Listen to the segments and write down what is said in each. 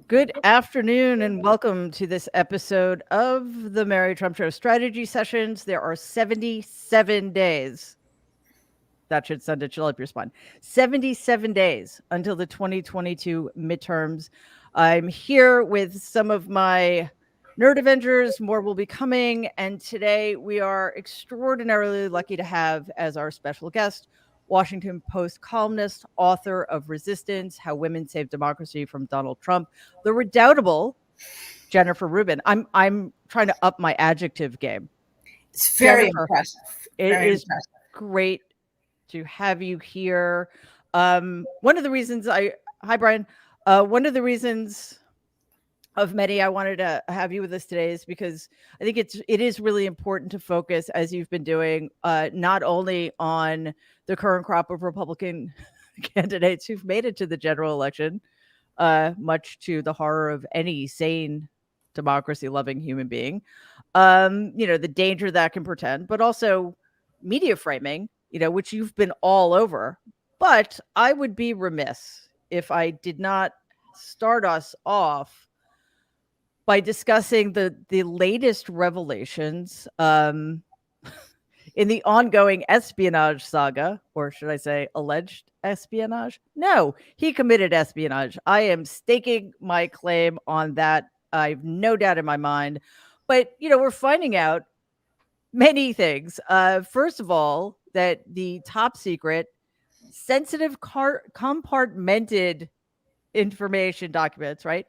Good afternoon and welcome to this episode of the Mary Trump Show Strategy Sessions. There are 77 days. That should send a chill up your spine. 77 days until the 2022 midterms. I'm here with some of my nerd Avengers. More will be coming. And today we are extraordinarily lucky to have as our special guest Washington Post columnist, author of Resistance: How Women Saved Democracy from Donald Trump, the redoubtable Jennifer Rubin. I'm trying to up my adjective game. It's very Jennifer, impressive. It Very is impressive. great to have you here. One of the reasons hi Brian. One of the reasons of many I wanted to have you with us today is because I think it is really important to focus, as you've been doing, not only on the current crop of Republican candidates who've made it to the general election, much to the horror of any sane democracy-loving human being. The danger that can portend, but also media framing, which you've been all over. But I would be remiss if I did not start us off by discussing the latest revelations in the ongoing espionage saga, or should I say alleged espionage? No, he committed espionage. I am staking my claim on that. I've no doubt in my mind. But, we're finding out many things. First of all, that the top secret, sensitive, compartmented information documents, right?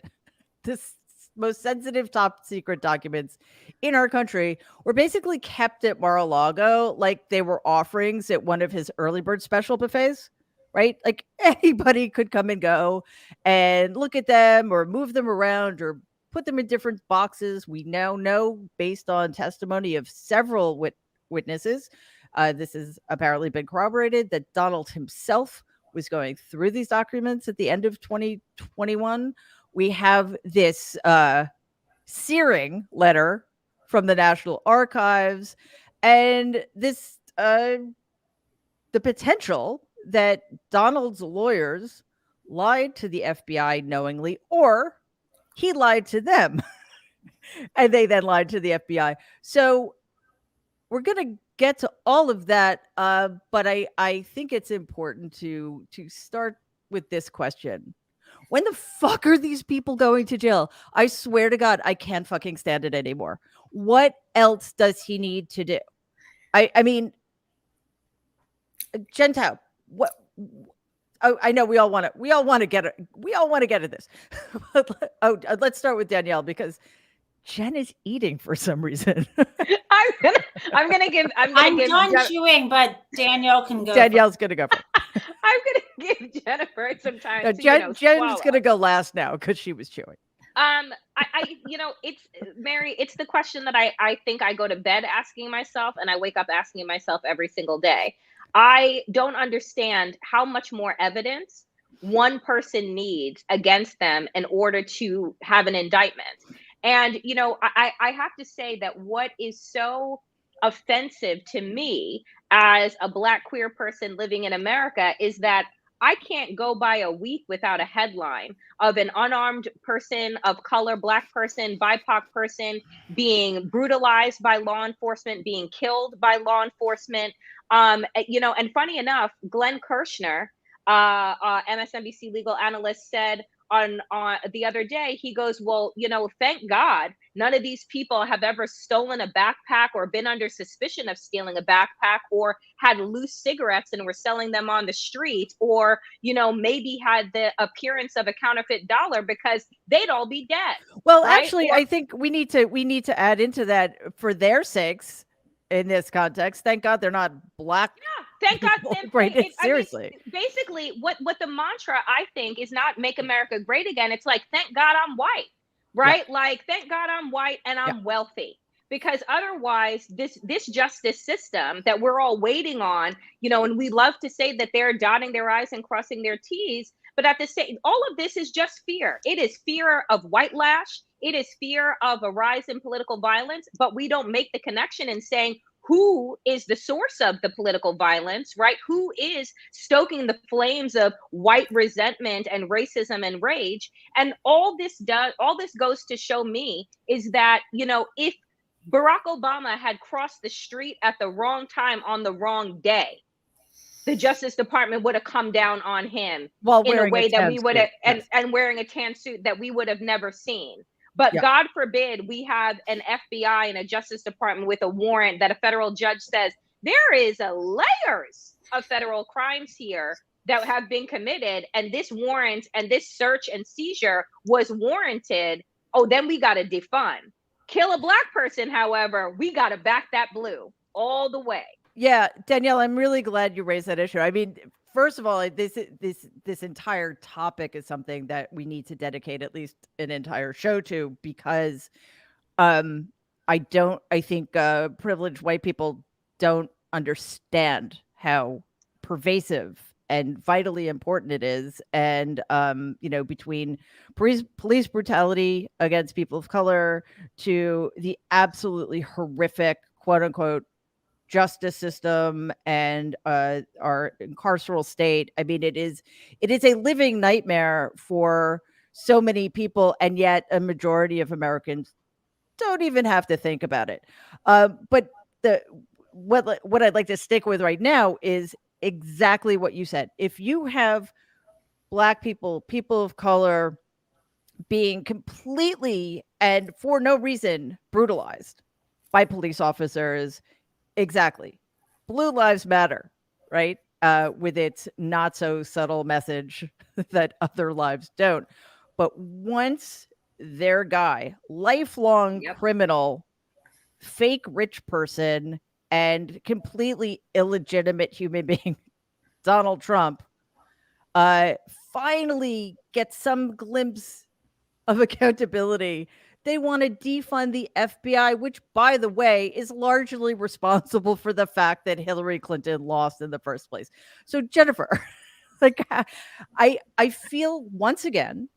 This most sensitive top secret documents in our country were basically kept at Mar-a-Lago like they were offerings at one of his early bird special buffets, right? Like anybody could come and go and look at them or move them around or put them in different boxes. We now know, based on testimony of several witnesses, this has apparently been corroborated, that Donald himself was going through these documents at the end of 2021. We have this searing letter from the National Archives, and this the potential that Donald's lawyers lied to the FBI knowingly, or he lied to them, and they then lied to the FBI. So we're going to get to all of that, but I think it's important to start with this question. When the fuck are these people going to jail? I swear to God, I can't fucking stand it anymore. What else does he need to do? I mean, Jen Taub, what? Oh, I know we all want to get it. We all want to get at this. Let's start with Danielle, because Jen is eating for some reason. I'm done chewing, but Danielle can go. Danielle's gonna go. I'm gonna give Jennifer some time. No, Jen's gonna go last now because she was chewing. It's Mary. It's the question that I think I go to bed asking myself, and I wake up asking myself every single day. I don't understand how much more evidence one person needs against them in order to have an indictment. And, I have to say that what is so offensive to me as a Black queer person living in America is that I can't go by a week without a headline of an unarmed person of color, Black person, BIPOC person being brutalized by law enforcement, being killed by law enforcement. And funny enough, Glenn Kirshner, MSNBC legal analyst, said on the other day, he goes, well, thank God none of these people have ever stolen a backpack or been under suspicion of stealing a backpack or had loose cigarettes and were selling them on the street, or, maybe had the appearance of a counterfeit dollar, because they'd all be dead. Well, right? Actually, I think we need to add into that, for their sakes, in this context, thank God they're not Black. Yeah, thank God. Right, seriously. Basically, what the mantra, I think, is not make America great again. It's like, thank God I'm white, right? Yeah. Like, thank God I'm white and I'm wealthy. Because otherwise, this justice system that we're all waiting on, and we love to say that they're dotting their I's and crossing their T's, but at the same, all of this is just fear. It is fear of white lash. It is fear of a rise in political violence, but we don't make the connection in saying, who is the source of the political violence, right? Who is stoking the flames of white resentment and racism and rage? And all this goes to show me is that, if Barack Obama had crossed the street at the wrong time on the wrong day, the Justice Department would have come down on him While in a wearing a way that tan we would have, suit, yes. and wearing a tan suit that we would have never seen. But Yeah. God forbid we have an FBI and a Justice Department with a warrant that a federal judge says there is a layers of federal crimes here that have been committed, and this warrant and this search and seizure was warranted. Oh, then we got to defund. Kill a Black person, however, we got to back that blue all the way. Yeah, Danielle, I'm really glad you raised that issue. I mean, first of all, this entire topic is something that we need to dedicate at least an entire show to, because I think privileged white people don't understand how pervasive and vitally important it is. And between police brutality against people of color to the absolutely horrific, quote unquote, justice system and our carceral state. I mean, it is a living nightmare for so many people, and yet a majority of Americans don't even have to think about it. But what I'd like to stick with right now is exactly what you said. If you have Black people, people of color being completely and for no reason brutalized by police officers, exactly. Blue lives matter, right? With its not so subtle message that other lives don't. But once their guy, lifelong criminal, fake rich person, and completely illegitimate human being, Donald Trump, finally gets some glimpse of accountability, they want to defund the FBI, which, by the way, is largely responsible for the fact that Hillary Clinton lost in the first place. So, Jennifer, like, I feel once again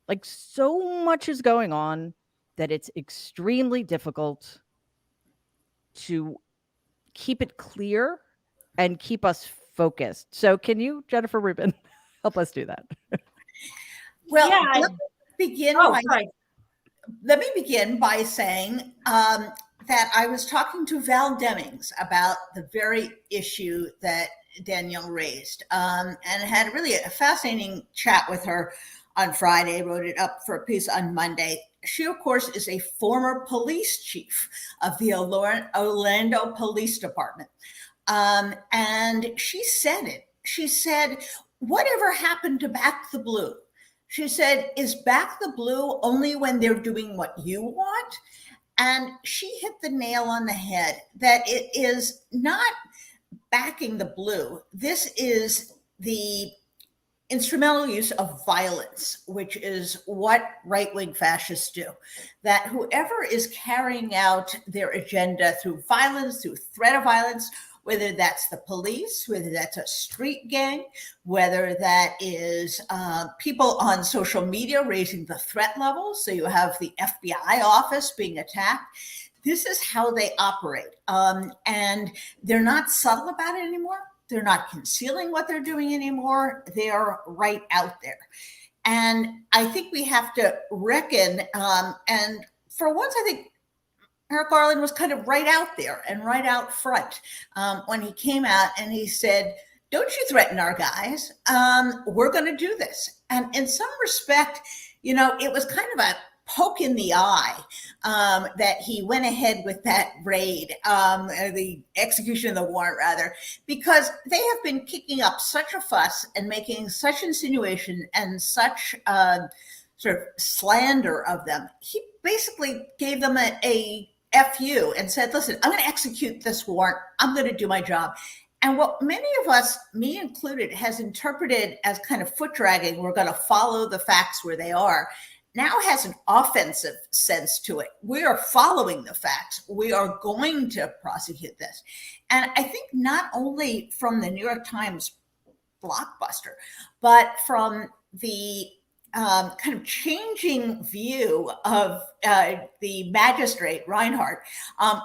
like so much is going on that it's extremely difficult to keep it clear and keep us focused. So, can you, Jennifer Rubin, help us do that? Well, let me begin by saying that I was talking to Val Demings about the very issue that Danielle raised, and had really a fascinating chat with her on Friday, wrote it up for a piece on Monday. She, of course, is a former police chief of the Orlando Police Department. And she said it. She said, whatever happened to Back the Blue? She said, is Back the Blue only when they're doing what you want? And she hit the nail on the head that it is not backing the blue. This is the instrumental use of violence, which is what right-wing fascists do. That whoever is carrying out their agenda through violence, through threat of violence, whether that's the police, whether that's a street gang, whether that is people on social media raising the threat levels. So you have the FBI office being attacked. This is how they operate. And they're not subtle about it anymore. They're not concealing what they're doing anymore. They're right out there. And I think we have to reckon, and for once, I think Merrick Garland was kind of right out there and right out front when he came out and he said, don't you threaten our guys. We're going to do this. And in some respect, it was kind of a poke in the eye that he went ahead with that raid, the execution of the warrant, rather, because they have been kicking up such a fuss and making such insinuation and such sort of slander of them. He basically gave them a FU and said, listen, I'm going to execute this warrant. I'm going to do my job. And what many of us, me included, has interpreted as kind of foot dragging, we're going to follow the facts where they are, now has an offensive sense to it. We are following the facts. We are going to prosecute this. And I think not only from the New York Times blockbuster, but from the kind of changing view of the magistrate, Reinhardt,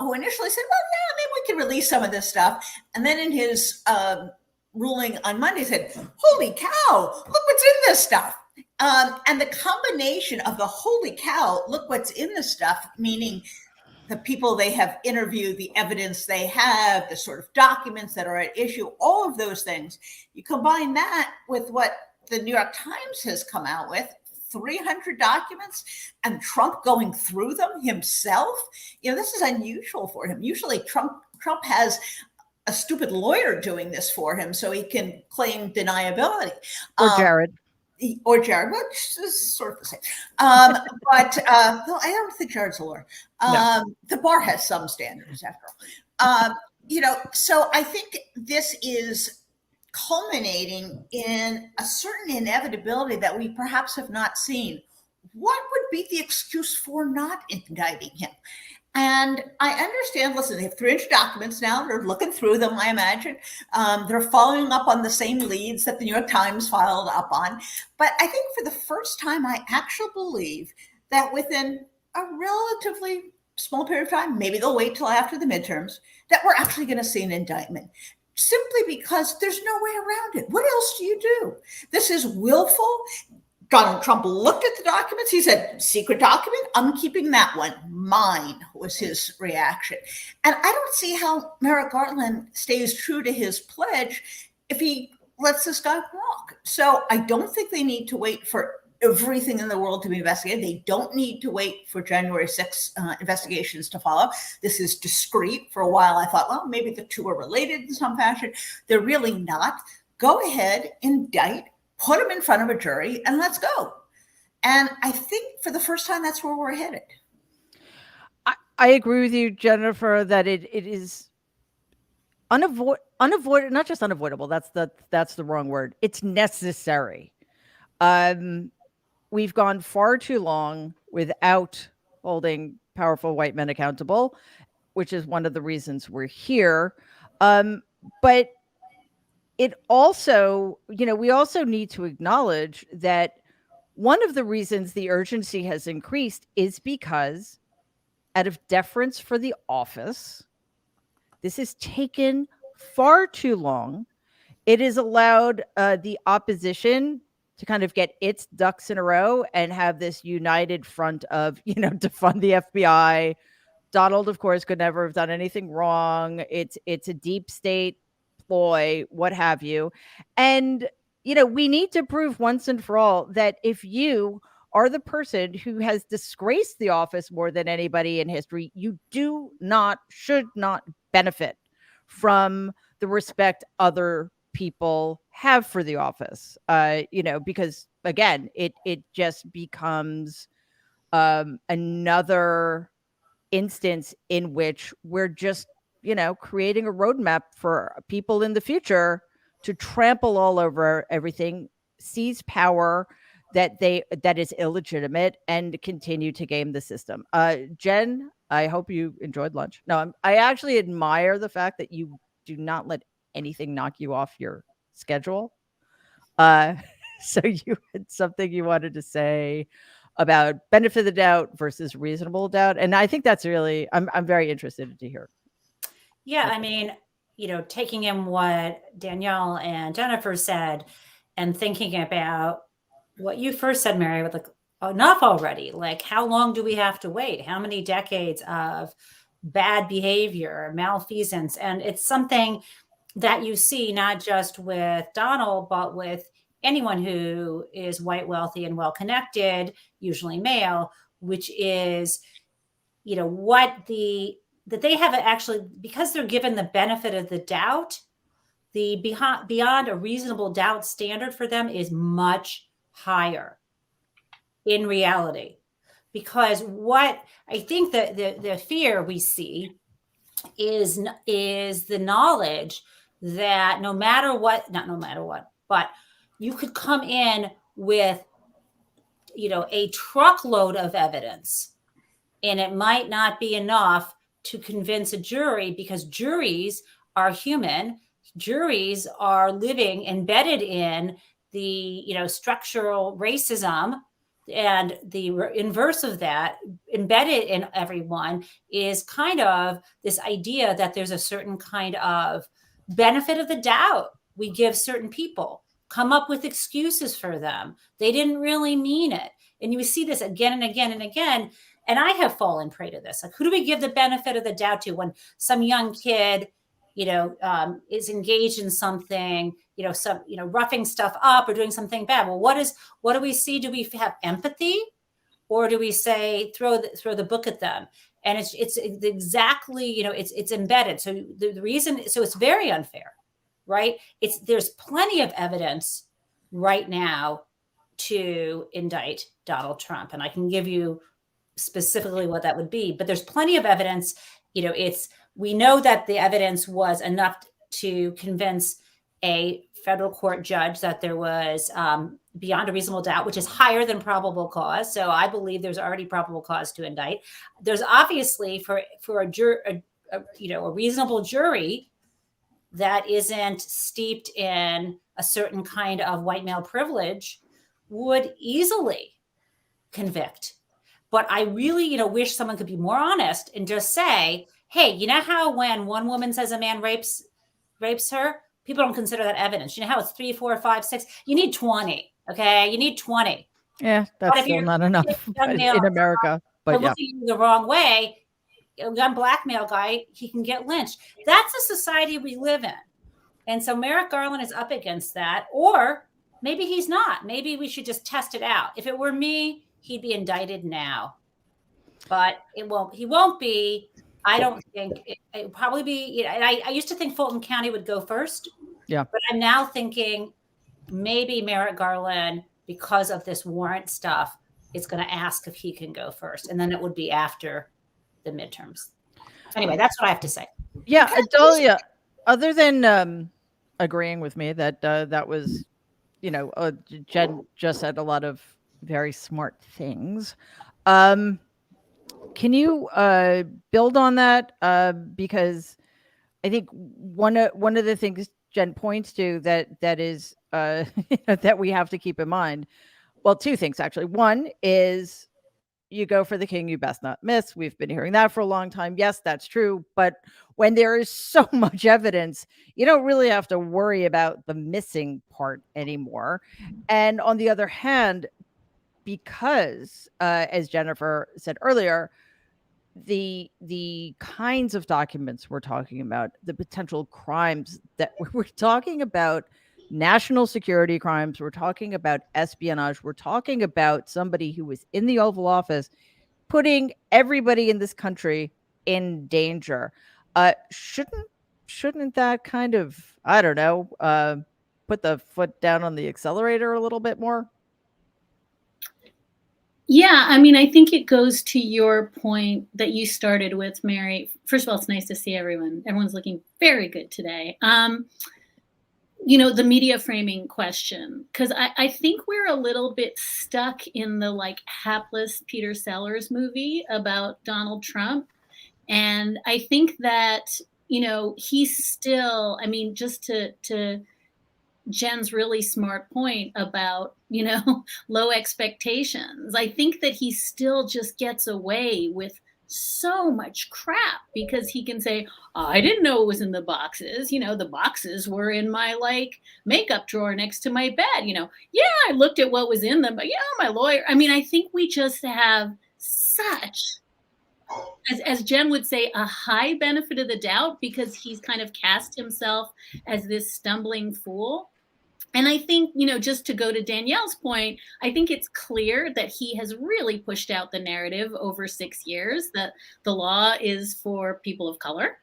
who initially said, well, yeah, maybe we can release some of this stuff. And then in his ruling on Monday said, holy cow, look what's in this stuff. And the combination of the holy cow, look what's in the stuff, meaning the people they have interviewed, the evidence they have, the sort of documents that are at issue, all of those things. You combine that with what the New York Times has come out with, 300 documents, and Trump going through them himself. This is unusual for him. Usually Trump has a stupid lawyer doing this for him so he can claim deniability. Or Jared. Which is sort of the same. But I don't think Jared's a lawyer. No. The bar has some standards after all. So I think this is culminating in a certain inevitability that we perhaps have not seen. What would be the excuse for not indicting him? And I understand, listen, they have 300 documents now. They're looking through them, I imagine. They're following up on the same leads that the New York Times followed up on. But I think for the first time, I actually believe that within a relatively small period of time, maybe they'll wait till after the midterms, that we're actually going to see an indictment. Simply because there's no way around it. What else do you do? This is willful. Donald Trump looked at the documents. He said, secret document, I'm keeping that one. Mine, was his reaction. And I don't see how Merrick Garland stays true to his pledge if he lets this guy walk. So I don't think they need to wait for everything in the world to be investigated. They don't need to wait for January 6th investigations to follow. This is discreet. For a while, I thought, well, maybe the two are related in some fashion. They're really not. Go ahead, indict, put them in front of a jury, and let's go. And I think for the first time, that's where we're headed. I agree with you, Jennifer, that it is unavoidable, not just unavoidable. That's the wrong word. It's necessary. We've gone far too long without holding powerful white men accountable, which is one of the reasons we're here. But it also, we also need to acknowledge that one of the reasons the urgency has increased is because out of deference for the office, this has taken far too long. It has allowed the opposition to kind of get its ducks in a row and have this united front of, defund the FBI. Donald, of course, could never have done anything wrong. It's a deep state ploy, what have you. And, we need to prove once and for all that if you are the person who has disgraced the office more than anybody in history, you should not benefit from the respect other people have for the office, because again, it just becomes another instance in which we're just, creating a roadmap for people in the future to trample all over everything, seize power that is illegitimate, and continue to game the system. Jen, I hope you enjoyed lunch. No, I actually admire the fact that you do not let anything knock you off your schedule. So you had something you wanted to say about benefit of the doubt versus reasonable doubt, and I think that's really I'm very interested to hear. Yeah, I mean, taking in what Danielle and Jennifer said, and thinking about what you first said, Mary, with enough already. Like, how long do we have to wait? How many decades of bad behavior, malfeasance? And it's something that you see not just with Donald, but with anyone who is white, wealthy, and well-connected, usually male, which is, that they have actually, because they're given the benefit of the doubt, the beyond a reasonable doubt standard for them is much higher in reality. Because what I think that the fear we see is the knowledge that no matter what, but you could come in with, a truckload of evidence, and it might not be enough to convince a jury, because juries are human. Juries are living embedded in the, structural racism, And the inverse of that, embedded in everyone, is kind of this idea that there's a certain kind of benefit of the doubt we give certain people, come up with excuses for them. They didn't really mean it. And you see this again and again and again. And I have fallen prey to this. Like, who do we give the benefit of the doubt to when some young kid, is engaged in something, roughing stuff up or doing something bad? Well, what do we see? Do we have empathy, or do we say throw the book at them? And it's exactly, it's embedded. So the reason, so it's very unfair, right? There's plenty of evidence right now to indict Donald Trump, and I can give you specifically what that would be. But there's plenty of evidence. We know that the evidence was enough to convince a federal court judge that there was beyond a reasonable doubt, which is higher than probable cause. So I believe there's already probable cause to indict. There's obviously for a reasonable jury that isn't steeped in a certain kind of white male privilege would easily convict. But I really, wish someone could be more honest and just say, hey, you know how when one woman says a man rapes her, people don't consider that evidence. You know how it's 3, 4, 5, 6. You need 20. Okay, you need 20. Yeah, that's still not enough in America. But yeah, looking the wrong way, a young black male guy, he can get lynched. That's a society we live in, and so Merrick Garland is up against that. Or maybe he's not. Maybe we should just test it out. If it were me, he'd be indicted now, but he won't be. I don't think it would probably be, and I used to think Fulton County would go first. Yeah. But I'm now thinking maybe Merrick Garland, because of this warrant stuff, is going to ask if he can go first. And then it would be after the midterms. Anyway, that's what I have to say. Yeah. Dahlia, other than agreeing with me that that was, Jen just said a lot of very smart things. Can you build on that? Because I think one of the things Jen points to that is that we have to keep in mind. Well, two things actually. One is you go for the king, you best not miss. We've been hearing that for a long time. Yes, that's true. But when there is so much evidence, you don't really have to worry about the missing part anymore. And on the other hand, because as Jennifer said earlier, the kinds of documents we're talking about, the potential crimes that we're talking about, national security crimes, we're talking about espionage, we're talking about somebody who was in the Oval Office putting everybody in this country in danger. Shouldn't that kind of, I don't know, put the foot down on the accelerator a little bit more? Yeah, I mean, I think it goes to your point that you started with, Mary. First of all, it's nice to see everyone. Everyone's looking very good today. The media framing question, because I think we're a little bit stuck in the hapless Peter Sellers movie about Donald Trump. And I think that, he's still, I mean, just to Jen's really smart point about, low expectations. I think that he still just gets away with so much crap because he can say, I didn't know it was in the boxes. The boxes were in my makeup drawer next to my bed. Yeah, I looked at what was in them, but my lawyer. I mean, I think we just have such, as Jen would say, a high benefit of the doubt because he's kind of cast himself as this stumbling fool. And I think, just to go to Danielle's point, I think it's clear that he has really pushed out the narrative over 6 years that the law is for people of color.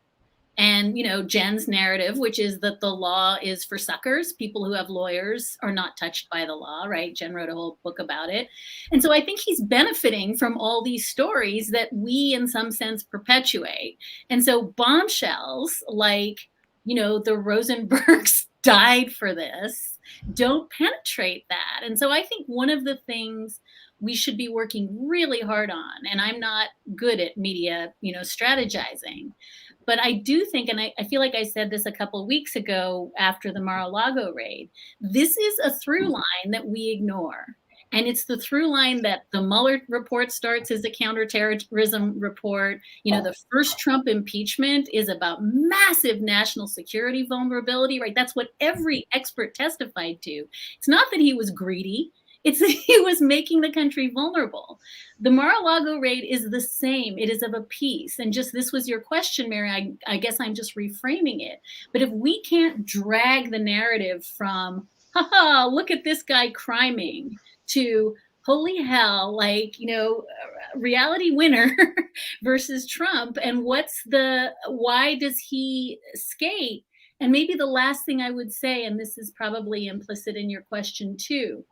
And, Jen's narrative, which is that the law is for suckers, people who have lawyers are not touched by the law, right? Jen wrote a whole book about it. And so I think he's benefiting from all these stories that we, in some sense, perpetuate. And so bombshells like, the Rosenbergs died for this don't penetrate that. And so I think one of the things we should be working really hard on, and I'm not good at media, strategizing, but I do think, and I feel like I said this a couple of weeks ago after the Mar-a-Lago raid, this is a through line that we ignore. And it's the through line that the Mueller report starts as a counterterrorism report. The first Trump impeachment is about massive national security vulnerability, right? That's what every expert testified to. It's not that he was greedy. It's that he was making the country vulnerable. The Mar-a-Lago raid is the same. It is of a piece. And just this was your question, Mary. I guess I'm just reframing it. But if we can't drag the narrative from, haha, look at this guy criming, to holy hell, reality winner versus Trump, and why does he skate? And maybe the last thing I would say, and this is probably implicit in your question too,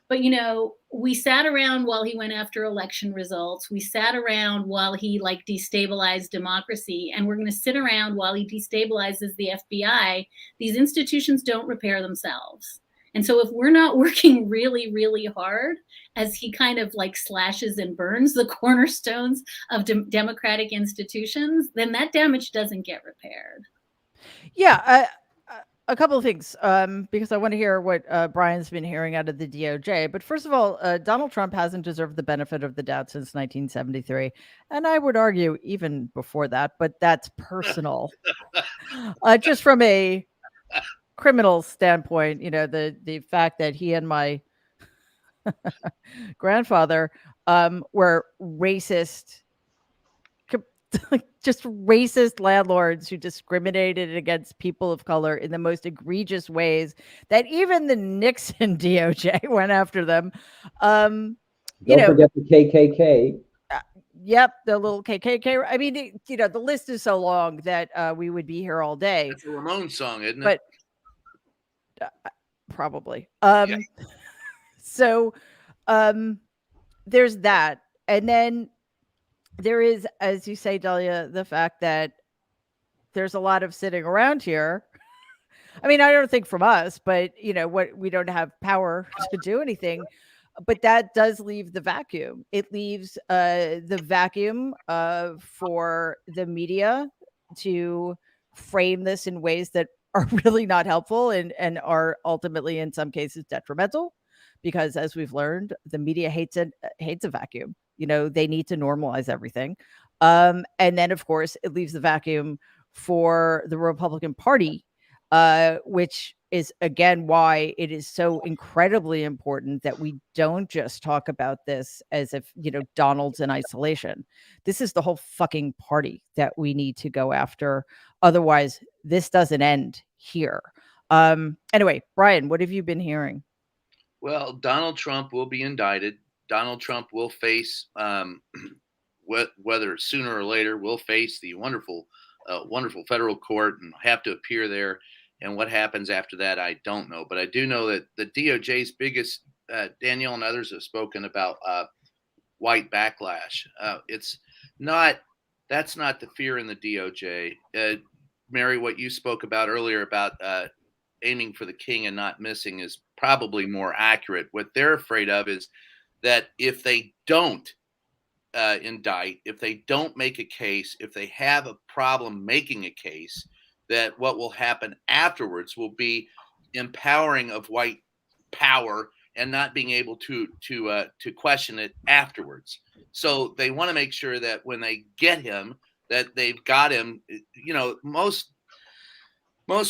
but we sat around while he went after election results. We sat around while he destabilized democracy, and we're going to sit around while he destabilizes the FBI. These institutions don't repair themselves. And so if we're not working really, really hard as he kind of slashes and burns the cornerstones of democratic institutions, then that damage doesn't get repaired. Yeah, a couple of things, because I want to hear what Brian's been hearing out of the DOJ. But first of all, Donald Trump hasn't deserved the benefit of the doubt since 1973. And I would argue even before that, but that's personal. Just from a criminal standpoint, the fact that he and my grandfather were racist, just racist landlords who discriminated against people of color in the most egregious ways, that even the Nixon DOJ went after them. Don't forget the KKK. Yep, the little KKK. I mean, the list is so long that we would be here all day. It's a Ramones song, isn't it? But probably. So there's that. And then there is, as you say, Dahlia, the fact that there's a lot of sitting around here. I mean, I don't think from us, but what, we don't have power to do anything. But that does leave the vacuum. It leaves the vacuum for the media to frame this in ways that are really not helpful and are ultimately, in some cases, detrimental. Because as we've learned, the media hates a vacuum. They need to normalize everything. And then, of course, it leaves the vacuum for the Republican Party, which is, again, why it is so incredibly important that we don't just talk about this as if, Donald's in isolation. This is the whole fucking party that we need to go after. Otherwise, this doesn't end here. Anyway, Brian, what have you been hearing? Well, Donald Trump will be indicted. Donald Trump will face, whether sooner or later, will face the wonderful federal court and have to appear there. And what happens after that, I don't know. But I do know that the DOJ's biggest, Danielle and others have spoken about white backlash. That's not the fear in the DOJ. Mary, what you spoke about earlier about aiming for the king and not missing is probably more accurate. What they're afraid of is that if they don't indict, if they don't make a case, if they have a problem making a case, that what will happen afterwards will be empowering of white power and not being able to question it afterwards. So they want to make sure that when they get him, that they've got him. Most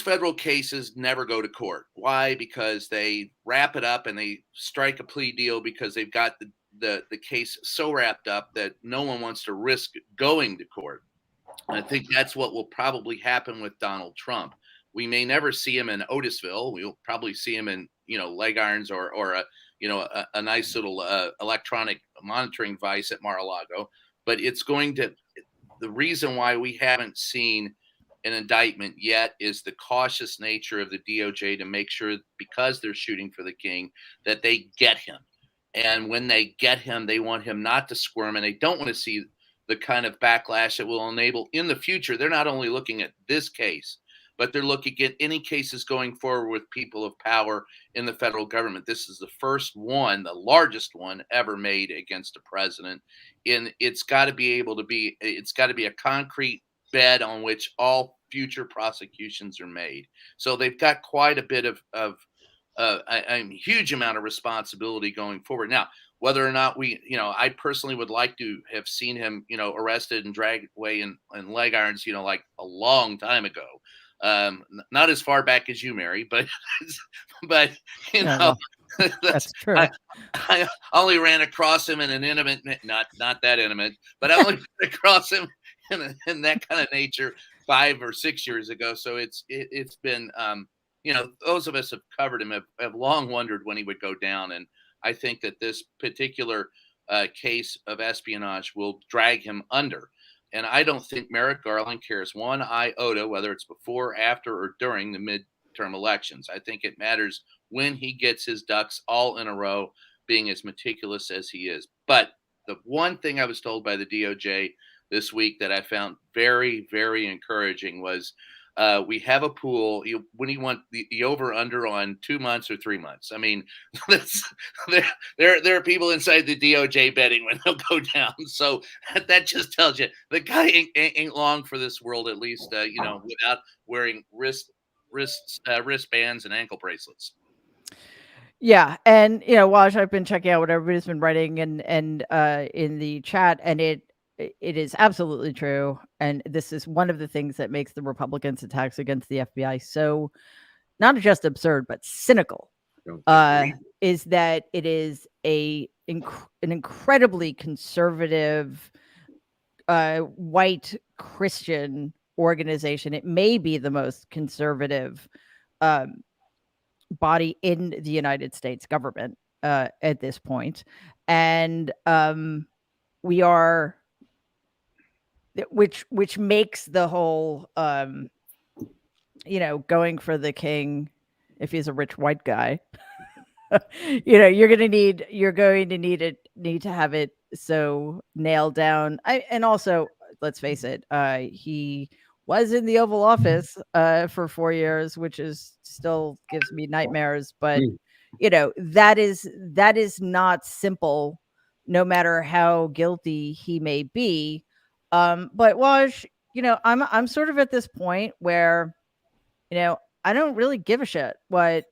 federal cases never go to court. Why? Because they wrap it up and they strike a plea deal because they've got the case so wrapped up that no one wants to risk going to court. I think that's what will probably happen with Donald Trump. We may never see him in Otisville. We'll probably see him in, leg irons or a nice little electronic monitoring device at Mar-a-Lago. But the reason why we haven't seen an indictment yet is the cautious nature of the DOJ to make sure, because they're shooting for the king, that they get him. And when they get him, they want him not to squirm, and they don't want to see the kind of backlash that will enable in the future. They're not only looking at this case, but they're looking at any cases going forward with people of power in the federal government. This is the first one, the largest one ever made against a president. And it's got to be a concrete bed on which all future prosecutions are made. So they've got quite a bit of a huge amount of responsibility going forward. Now, whether or not I personally would like to have seen him, arrested and dragged away in leg irons, like a long time ago. Not as far back as you, Mary, but but well, that's true. I only ran across him in an intimate, not that intimate, but I only ran across him in that kind of nature 5 or 6 years ago. So it's been those of us who have covered him have long wondered when he would go down, and I think that this particular case of espionage will drag him under. And I don't think Merrick Garland cares one iota whether it's before, after, or during the midterm elections. I think it matters when he gets his ducks all in a row, being as meticulous as he is. But the one thing I was told by the DOJ this week that I found very, very encouraging was we have a pool. When you want the over under on 2 months or 3 months, I mean, there are people inside the DOJ betting when they'll go down. So that just tells you the guy ain't long for this world, at least without wearing wristbands and ankle bracelets. Yeah, and Waj, I've been checking out what everybody's been writing and in the chat, and it is absolutely true. And this is one of the things that makes the Republicans' attacks against the FBI so not just absurd, but cynical, is that it is an incredibly conservative, white Christian organization. It may be the most conservative body in the United States government at this point. And we are... which makes the whole going for the king, if he's a rich white guy, you're going to need to have it so nailed down. And also, let's face it, he was in the Oval Office for 4 years, which is still gives me nightmares, but that is not simple, no matter how guilty he may be. But Waj, I'm sort of at this point where, I don't really give a shit what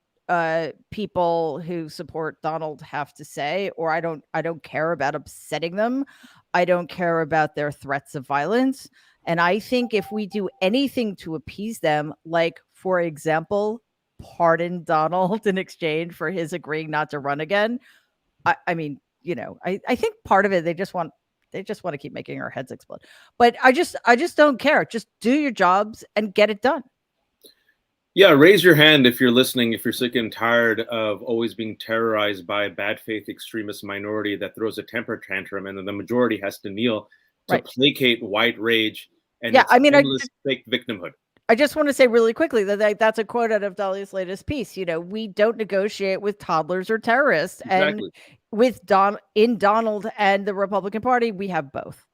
people who support Donald have to say, or I don't care about upsetting them. I don't care about their threats of violence. And I think if we do anything to appease them, like, for example, pardon Donald in exchange for his agreeing not to run again, I mean, I think part of it, they just want to keep making our heads explode. But I just don't care. Just do your jobs and get it done. Yeah, raise your hand if you're listening, if you're sick and tired of always being terrorized by a bad faith extremist minority that throws a temper tantrum and then the majority has to kneel to placate white rage and fake victimhood. I just want to say really quickly that that's a quote out of Dahlia's latest piece. We don't negotiate with toddlers or terrorists. Exactly. And with Donald and the Republican Party, we have both.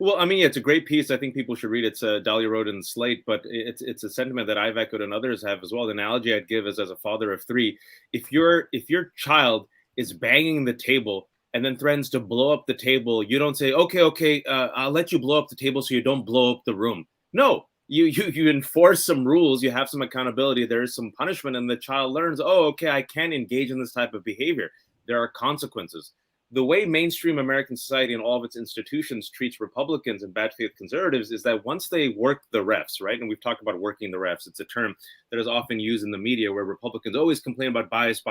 Well, I mean, it's a great piece. I think people should read it. It's Dahlia wrote in Slate, but it's a sentiment that I've echoed and others have as well. The analogy I'd give is, as a father of 3, if your child is banging the table and then threatens to blow up the table, you don't say, okay, I'll let you blow up the table so you don't blow up the room. No. You enforce some rules, you have some accountability, there is some punishment, and the child learns, oh, okay, I can engage in this type of behavior. There are consequences. The way mainstream American society and all of its institutions treats Republicans and bad faith conservatives is that once they work the refs, right? And we've talked about working the refs. It's a term that is often used in the media where Republicans always complain about bias.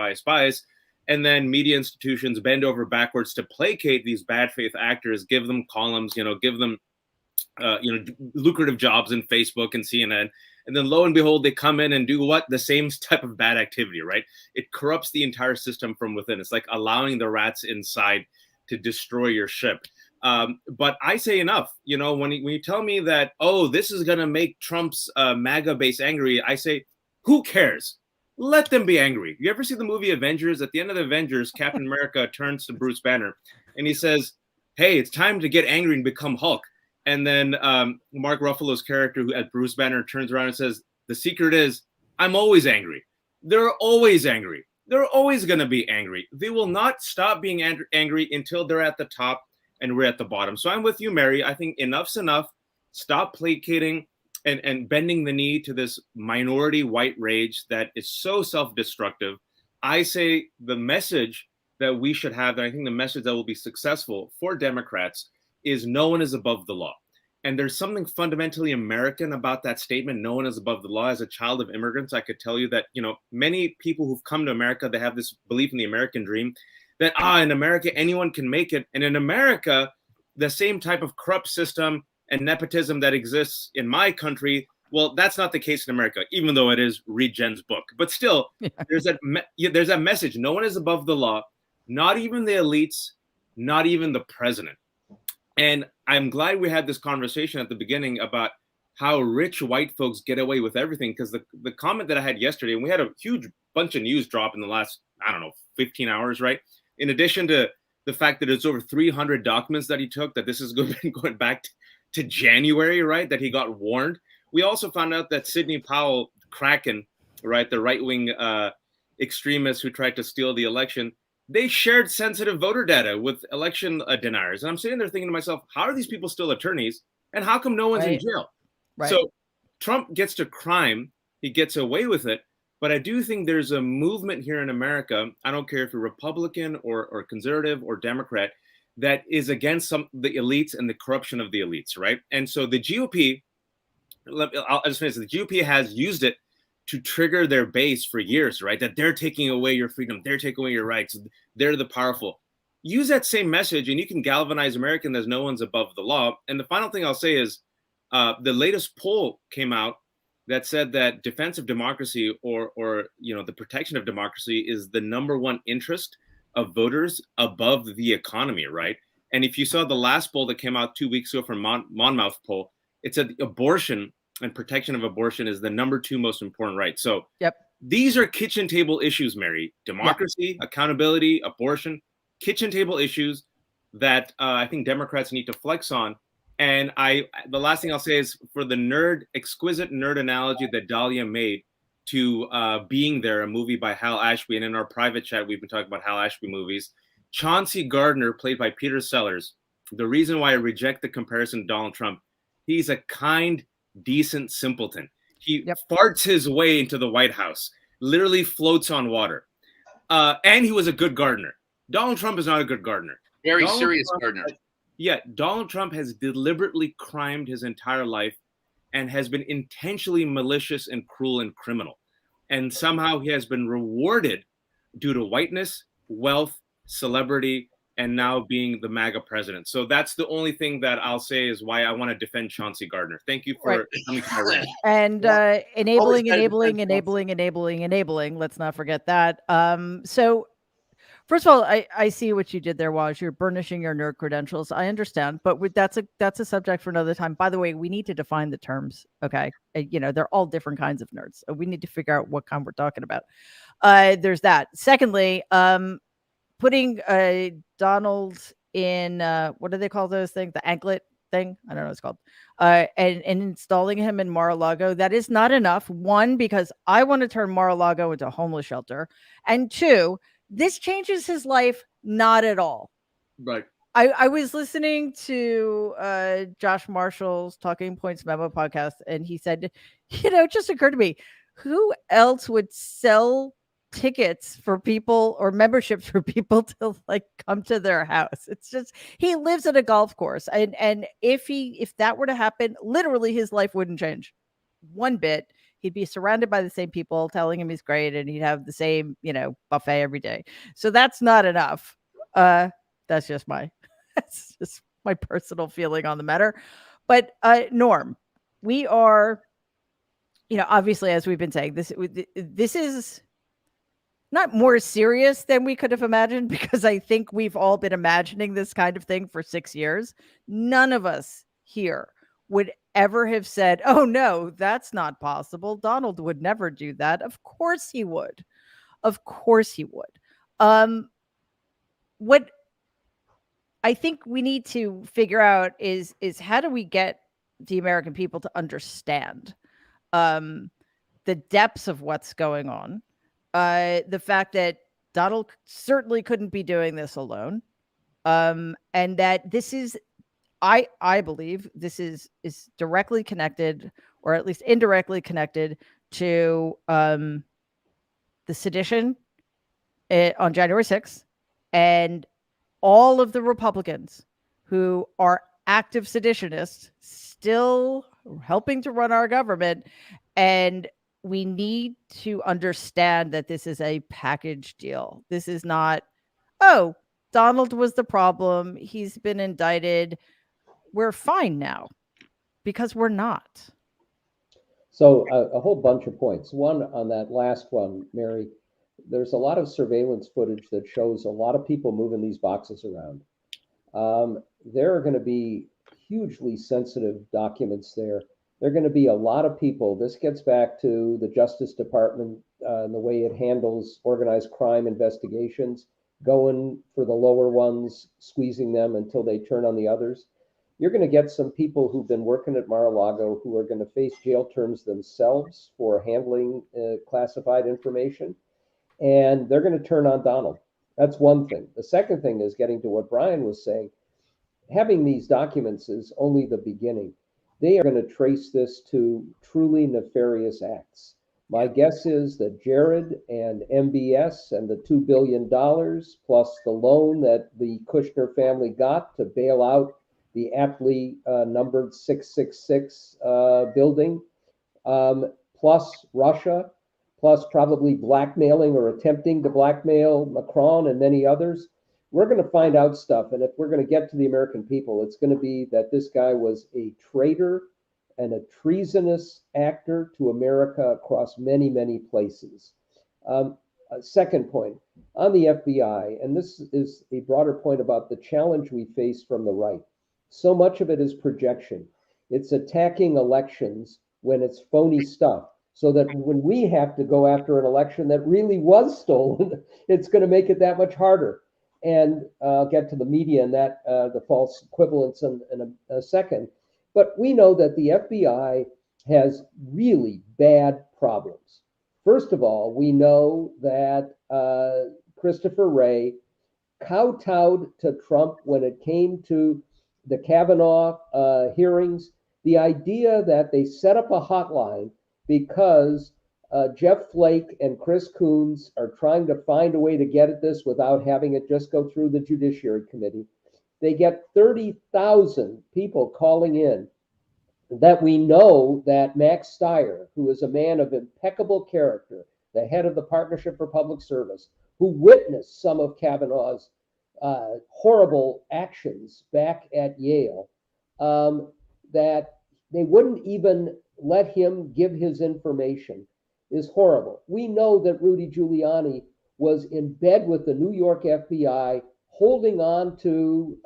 And then media institutions bend over backwards to placate these bad faith actors, give them columns, give them lucrative jobs in Facebook and CNN. And then lo and behold, they come in and do what? The same type of bad activity, right? It corrupts the entire system from within. It's like allowing the rats inside to destroy your ship. But I say enough. When you tell me that, oh, this is going to make Trump's MAGA base angry, I say, who cares? Let them be angry. You ever see the movie Avengers? At the end of the Avengers, Captain America turns to Bruce Banner and he says, hey, it's time to get angry and become Hulk. And then Mark Ruffalo's character, who at Bruce Banner, turns around and says, the secret is, I'm always angry. They're always angry. They're always going to be angry. They will not stop being angry until they're at the top and we're at the bottom. So I'm with you, Mary. I think enough's enough. Stop placating and bending the knee to this minority white rage that is so self-destructive. I say the message that we should have, and I think the message that will be successful for Democrats, is no one is above the law. And there's something fundamentally American about that statement, no one is above the law. As a child of immigrants, I could tell you that, many people who've come to America, they have this belief in the American dream that, in America, anyone can make it. And in America, the same type of corrupt system and nepotism that exists in my country, well, that's not the case in America, even though it is, read Jen's book. But still, there's that message. No one is above the law, not even the elites, not even the president. And I'm glad we had this conversation at the beginning about how rich white folks get away with everything. Because the comment that I had yesterday, and we had a huge bunch of news drop in the last, 15 hours, right? In addition to the fact that it's over 300 documents that he took, that this is going back to January, right? That he got warned. We also found out that Sidney Powell, Kraken, right, the right-wing extremists who tried to steal the election, they shared sensitive voter data with election deniers. And I'm sitting there thinking to myself, how are these people still attorneys? And how come no one's in jail? Right. So Trump gets to crime. He gets away with it. But I do think there's a movement here in America, I don't care if you're Republican or conservative or Democrat, that is against the elites and the corruption of the elites, right? And so the GOP, I'll just finish. The GOP has used it to trigger their base for years, right? That they're taking away your freedom, they're taking away your rights, they're the powerful. Use that same message and you can galvanize Americans as no one's above the law. And the final thing I'll say is the latest poll came out that said that defense of democracy or the protection of democracy is the number one interest of voters above the economy, right? And if you saw the last poll that came out 2 weeks ago from Monmouth poll, it said abortion and protection of abortion is the number 2 most important right. So these are kitchen table issues, Mary. Democracy, accountability, abortion, kitchen table issues that I think Democrats need to flex on. And the last thing I'll say is for the exquisite nerd analogy that Dahlia made to Being There, a movie by Hal Ashby. And in our private chat, we've been talking about Hal Ashby movies. Chauncey Gardner, played by Peter Sellers. The reason why I reject the comparison to Donald Trump, he's a kind, decent simpleton. He farts his way into the White House, literally floats on water. And he was a good gardener. Donald Trump is not a good gardener. Very serious gardener. Yeah, Donald Trump has deliberately crimed his entire life and has been intentionally malicious and cruel and criminal. And somehow he has been rewarded due to whiteness, wealth, celebrity, and now being the MAGA president. So that's the only thing that I'll say is why I want to defend Chauncey Gardner. Thank you for coming to my rant. And enabling. Let's not forget that. So first of all, I see what you did there, Waj. You're burnishing your nerd credentials. I understand, but that's a subject for another time. By the way, we need to define the terms. Okay, they're all different kinds of nerds. So we need to figure out what kind we're talking about. There's that. Secondly, putting Donald in what do they call those things? The anklet thing? I don't know what it's called. And installing him in Mar-a-Lago. That is not enough. One, because I want to turn Mar-a-Lago into a homeless shelter, and two, this changes his life not at all. Right. I was listening to Josh Marshall's Talking Points Memo podcast, and he said, it just occurred to me, who else would sell tickets for people or memberships for people to come to their house? It's just, he lives at a golf course, and if that were to happen, literally his life wouldn't change one bit. He'd be surrounded by the same people telling him he's great, and he'd have the same buffet every day. So that's not enough. That's just my personal feeling on the matter. But Norm, we are obviously, as we've been saying, this is not more serious than we could have imagined, because I think we've all been imagining this kind of thing for 6 years. None of us here would ever have said, oh no, that's not possible. Donald would never do that. Of course he would. What I think we need to figure out is how do we get the American people to understand the depths of what's going on, the fact that Donald certainly couldn't be doing this alone, and that this is, I believe this is directly connected, or at least indirectly connected, to the sedition on January 6th, and all of the Republicans who are active seditionists still helping to run our government. And we need to understand that this is a package deal. This is not, oh, Donald was the problem. He's been indicted. We're fine now, because we're not. So a whole bunch of points. One, on that last one, Mary, there's a lot of surveillance footage that shows a lot of people moving these boxes around. There are going to be hugely sensitive documents there. There are going to be a lot of people. This gets back to the Justice Department and the way it handles organized crime investigations, going for the lower ones, squeezing them until they turn on the others. You're going to get some people who've been working at Mar-a-Lago who are going to face jail terms themselves for handling classified information, and they're going to turn on Donald. That's one thing. The second thing is getting to what Brian was saying. Having these documents is only the beginning. They are going to trace this to truly nefarious acts. My guess is that Jared and MBS and the $2 billion plus the loan that the Kushner family got to bail out the aptly numbered 666 building, plus Russia, plus probably blackmailing or attempting to blackmail Macron and many others. We're going to find out stuff. And if we're going to get to the American people, it's going to be that this guy was a traitor and a treasonous actor to America across many, many places. Second point, on the FBI, and this is a broader point about the challenge we face from the right. So much of it is projection. It's attacking elections when it's phony stuff, so that when we have to go after an election that really was stolen, it's going to make it that much harder. And I'll get to the media and that, the false equivalence in a second. But we know that the FBI has really bad problems. First of all, we know that Christopher Wray kowtowed to Trump when it came to the Kavanaugh hearings. The idea that they set up a hotline because Jeff Flake and Chris Coons are trying to find a way to get at this without having it just go through the Judiciary Committee. They get 30,000 people calling in. That we know that Max Stier, who is a man of impeccable character, the head of the Partnership for Public Service, who witnessed some of Kavanaugh's horrible actions back at Yale, that they wouldn't even let him give his information, is horrible. We know that Rudy Giuliani was in bed with the New York FBI, holding on to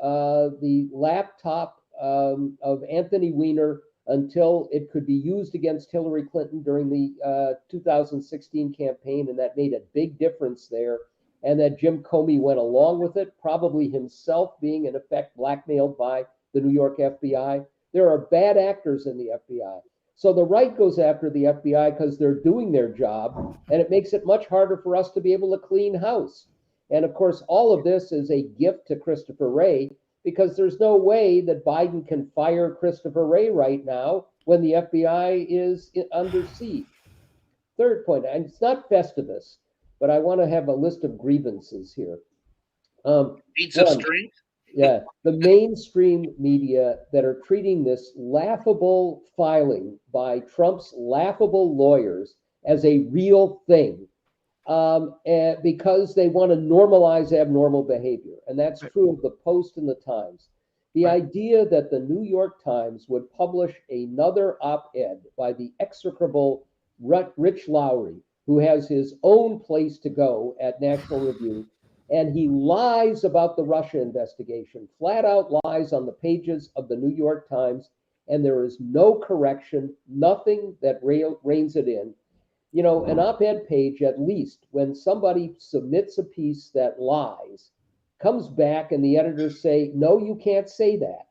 the laptop of Anthony Weiner until it could be used against Hillary Clinton during the 2016 campaign, and that made a big difference there. And that Jim Comey went along with it, probably himself being in effect blackmailed by the New York FBI. There are bad actors in the FBI. So the right goes after the FBI because they're doing their job, and it makes it much harder for us to be able to clean house. And of course, all of this is a gift to Christopher Wray, because there's no way that Biden can fire Christopher Wray right now when the FBI is under siege. Third point, and it's not Festivus, but I want to have a list of grievances here. Needs of strength. Yeah, the mainstream media that are treating this laughable filing by Trump's laughable lawyers as a real thing, because they want to normalize abnormal behavior. And that's true of the Post and the Times. The idea that the New York Times would publish another op-ed by the execrable Rich Lowry, who has his own place to go at National Review, and he lies about the Russia investigation, flat out lies on the pages of the New York Times, and there is no correction, nothing that reins it in. You know, an op-ed page, at least, when somebody submits a piece that lies, comes back and the editors say, no, you can't say that.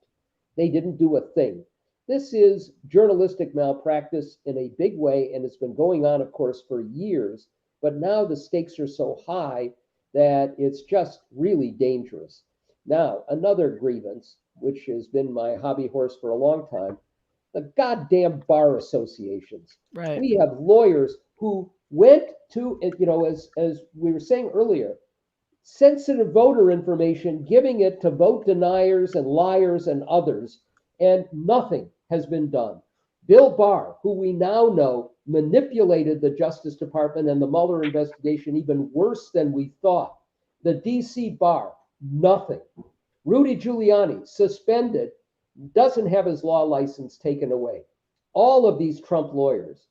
They didn't do a thing. This is journalistic malpractice in a big way, and it's been going on, of course, for years. But now the stakes are so high that it's just really dangerous. Now, another grievance, which has been my hobby horse for a long time, the goddamn bar associations. Right. We have lawyers who went to, you know, as we were saying earlier, sensitive voter information, giving it to vote deniers and liars and others, and nothing has been done. Bill Barr, who we now know manipulated the Justice Department and the Mueller investigation even worse than we thought. The DC bar, nothing. Rudy Giuliani, suspended, doesn't have his law license taken away. All of these Trump lawyers.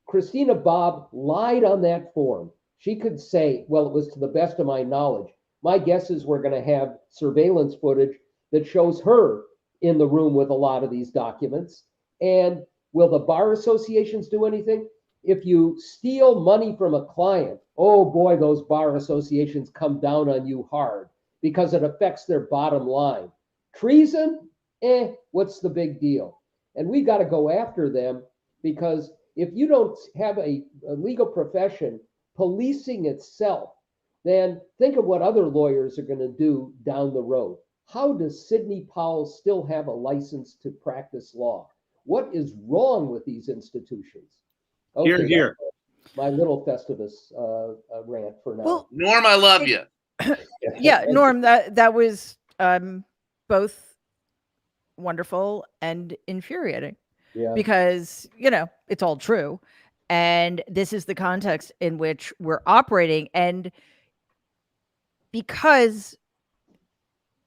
Christina Bobb lied on that form. She could say, well, it was to the best of my knowledge. My guess is we're going to have surveillance footage that shows her in the room with a lot of these documents. And will the bar associations do anything? If you steal money from a client, oh boy, those bar associations come down on you hard because it affects their bottom line. Treason? What's the big deal? And we got to go after them, because if you don't have a legal profession policing itself, then think of what other lawyers are going to do down the road. How does Sidney Powell still have a license to practice law? What is wrong with these institutions? Okay, Here. My little Festivus rant for now. Well, Norm, I love you. Yeah, Norm, that was both wonderful and infuriating. Yeah. Because, it's all true. And this is the context in which we're operating. And because,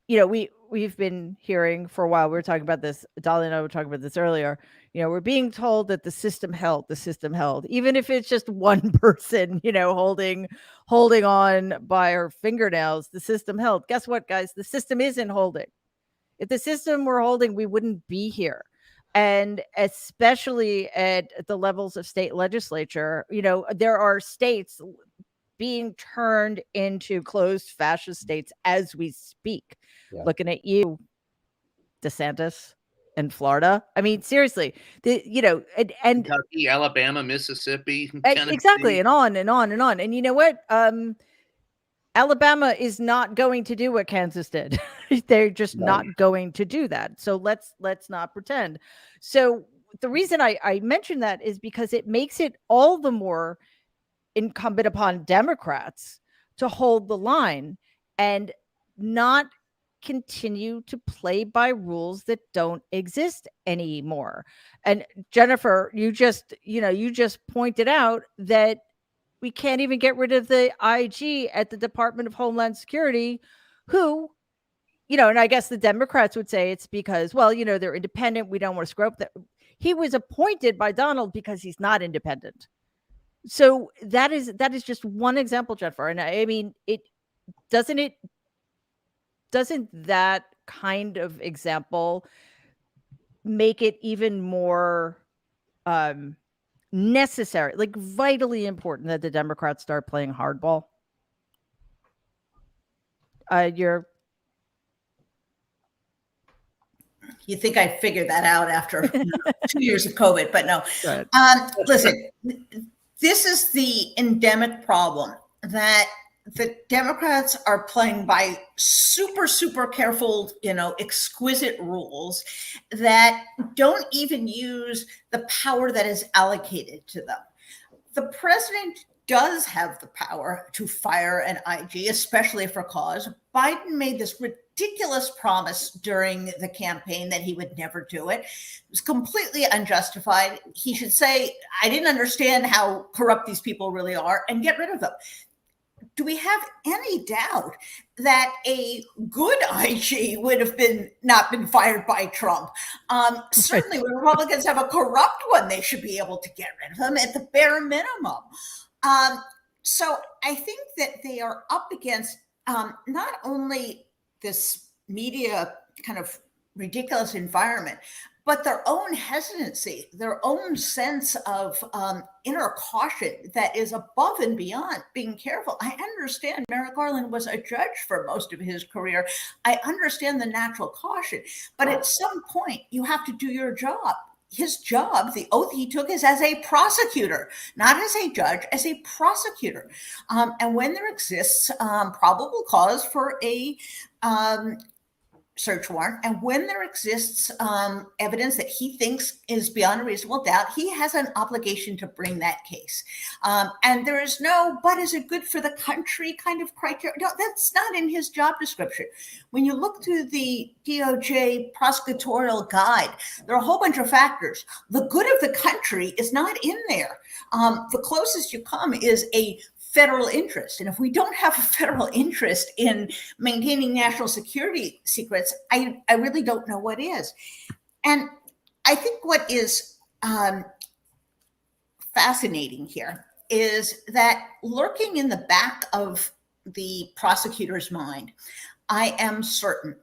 we've been hearing for a while, we were talking about this, Dahlia and I were talking about this earlier, we're being told that the system held, even if it's just one person, holding on by her fingernails, the system held. Guess what, guys? The system isn't holding. If the system were holding, we wouldn't be here. And especially at the levels of state legislature, there are states being turned into closed fascist states as we speak. Yeah. Looking at you, DeSantis in Florida. I mean, seriously, and Kentucky, Alabama, Mississippi, Tennessee. Exactly, and on and on and on. And you know what? Alabama is not going to do what Kansas did. They're just not going to do that. So let's not pretend. So the reason I mention that is because it makes it all the more incumbent upon Democrats to hold the line and not continue to play by rules that don't exist anymore. And Jennifer, you just pointed out that we can't even get rid of the IG at the Department of Homeland Security, who, and I guess the Democrats would say it's because, well, they're independent. We don't want to screw up that. He was appointed by Donald because he's not independent. So that is just one example, Jennifer. And I mean, doesn't that kind of example make it even more necessary, like vitally important, that the Democrats start playing hardball? You think I figured that out after 2 years of COVID, but no. Listen, this is the endemic problem that the Democrats are playing by super, super careful, exquisite rules that don't even use the power that is allocated to them. The president does have the power to fire an IG, especially for cause. Biden made this ridiculous promise during the campaign that he would never do it. It was completely unjustified. He should say, I didn't understand how corrupt these people really are, and get rid of them. Do we have any doubt that a good IG would have not been fired by Trump? Certainly, when Republicans have a corrupt one, they should be able to get rid of them at the bare minimum. So I think that they are up against not only this media kind of ridiculous environment, but their own hesitancy, their own sense of inner caution that is above and beyond being careful. I understand Merrick Garland was a judge for most of his career. I understand the natural caution, but at some point you have to do your job. His job, the oath he took, is as a prosecutor, not as a judge, as a prosecutor. And when there exists probable cause for a search warrant, and when there exists evidence that he thinks is beyond a reasonable doubt, he has an obligation to bring that case. And there is no, but is it good for the country kind of criteria? No, that's not in his job description. When you look through the DOJ prosecutorial guide, there are a whole bunch of factors. The good of the country is not in there. The closest you come is a federal interest. And if we don't have a federal interest in maintaining national security secrets, I really don't know what is. And I think what is fascinating here is that lurking in the back of the prosecutor's mind, I am certain,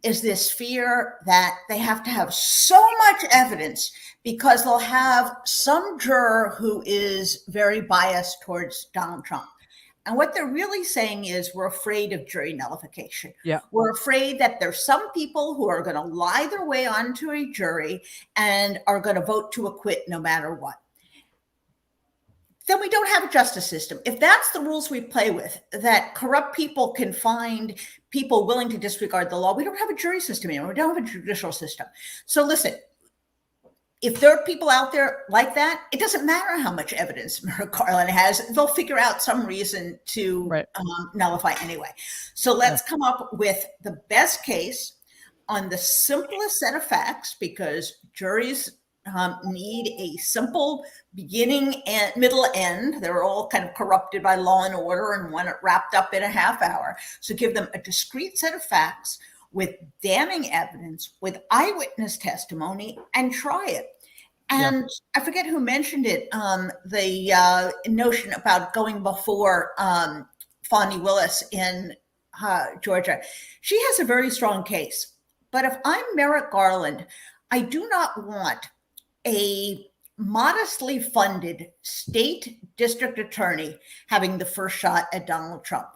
is this fear that they have to have so much evidence because they'll have some juror who is very biased towards Donald Trump. And what they're really saying is we're afraid of jury nullification. Yeah. We're afraid that there's some people who are going to lie their way onto a jury and are going to vote to acquit no matter what. Then we don't have a justice system. If that's the rules we play with, that corrupt people can find people willing to disregard the law, we don't have a jury system anymore. We don't have a judicial system. So listen, if there are people out there like that, it doesn't matter how much evidence Merrick Garland has, they'll figure out some reason to nullify anyway. So let's come up with the best case on the simplest set of facts, because juries need a simple beginning and middle end. They're all kind of corrupted by law and order and want it wrapped up in a half hour. So give them a discrete set of facts with damning evidence, with eyewitness testimony, and try it. And I forget who mentioned it, the notion about going before Fonnie Willis in Georgia. She has a very strong case. But if I'm Merrick Garland, I do not want a modestly funded state district attorney having the first shot at Donald Trump.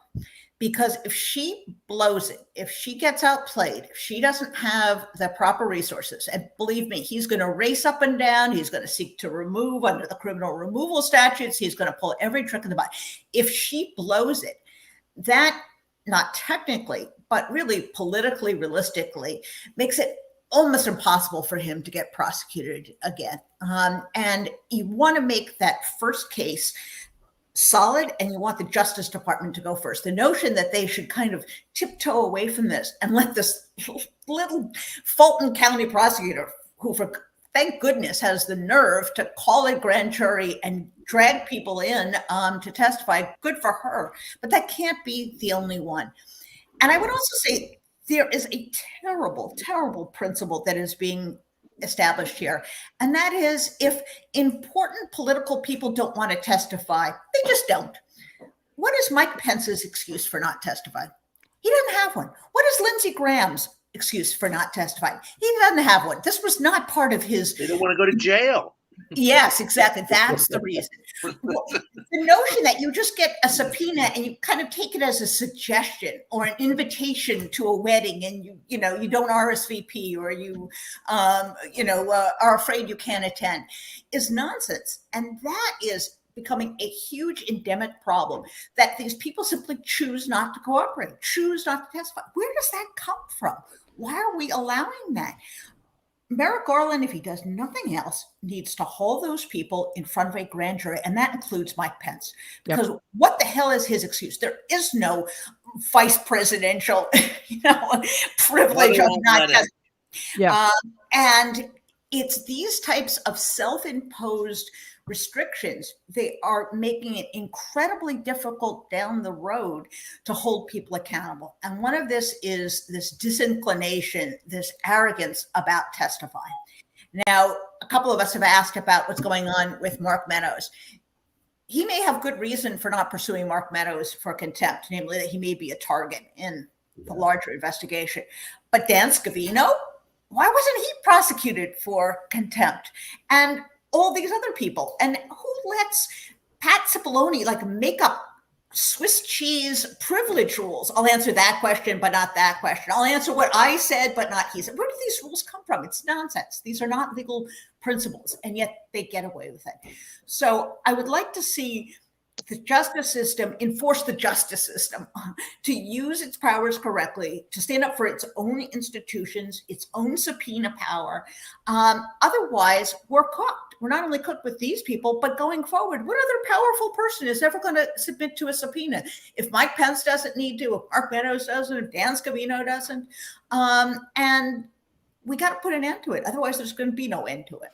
Because if she blows it, if she gets outplayed, if she doesn't have the proper resources, and believe me, he's going to race up and down, he's going to seek to remove under the criminal removal statutes, he's going to pull every trick in the book. If she blows it, that, not technically, but really politically, realistically, makes it almost impossible for him to get prosecuted again. And you want to make that first case solid, and you want the Justice Department to go first. The notion that they should kind of tiptoe away from this and let this little Fulton County prosecutor, who thank goodness has the nerve to call a grand jury and drag people in to testify, good for her. But that can't be the only one. And I would also say there is a terrible, terrible principle that is being established here. And that is, if important political people don't want to testify, they just don't. What is Mike Pence's excuse for not testifying? He doesn't have one. What is Lindsey Graham's excuse for not testifying? He doesn't have one. This was not part of his... They don't want to go to jail. Yes, exactly. That's the reason. The notion that you just get a subpoena and you kind of take it as a suggestion or an invitation to a wedding, and you don't RSVP, or you are afraid you can't attend, is nonsense. And that is becoming a huge endemic problem, that these people simply choose not to cooperate, choose not to testify. Where does that come from? Why are we allowing that? Merrick Garland, if he does nothing else, needs to haul those people in front of a grand jury, and that includes Mike Pence. Because what the hell is his excuse? There is no vice presidential, privilege of not testifying. And it's these types of self-imposed restrictions. They are making it incredibly difficult down the road to hold people accountable. And one of this is this disinclination, this arrogance about testifying. Now, a couple of us have asked about what's going on with Mark Meadows. He may have good reason for not pursuing Mark Meadows for contempt, namely that he may be a target in the larger investigation. But Dan Scavino, why wasn't he prosecuted for contempt? And all these other people. And who lets Pat Cipollone make up Swiss cheese privilege rules? I'll answer that question, but not that question. I'll answer what I said, but not he said. Where do these rules come from? It's nonsense. These are not legal principles, and yet they get away with it. So I would like to see the justice system enforce the justice system, to use its powers correctly, to stand up for its own institutions, its own subpoena power. Otherwise, we're cooked. We're not only cooked with these people, but going forward, what other powerful person is ever going to submit to a subpoena? If Mike Pence doesn't need to, if Mark Meadows doesn't, if Dan Scavino doesn't, and we got to put an end to it. Otherwise, there's going to be no end to it.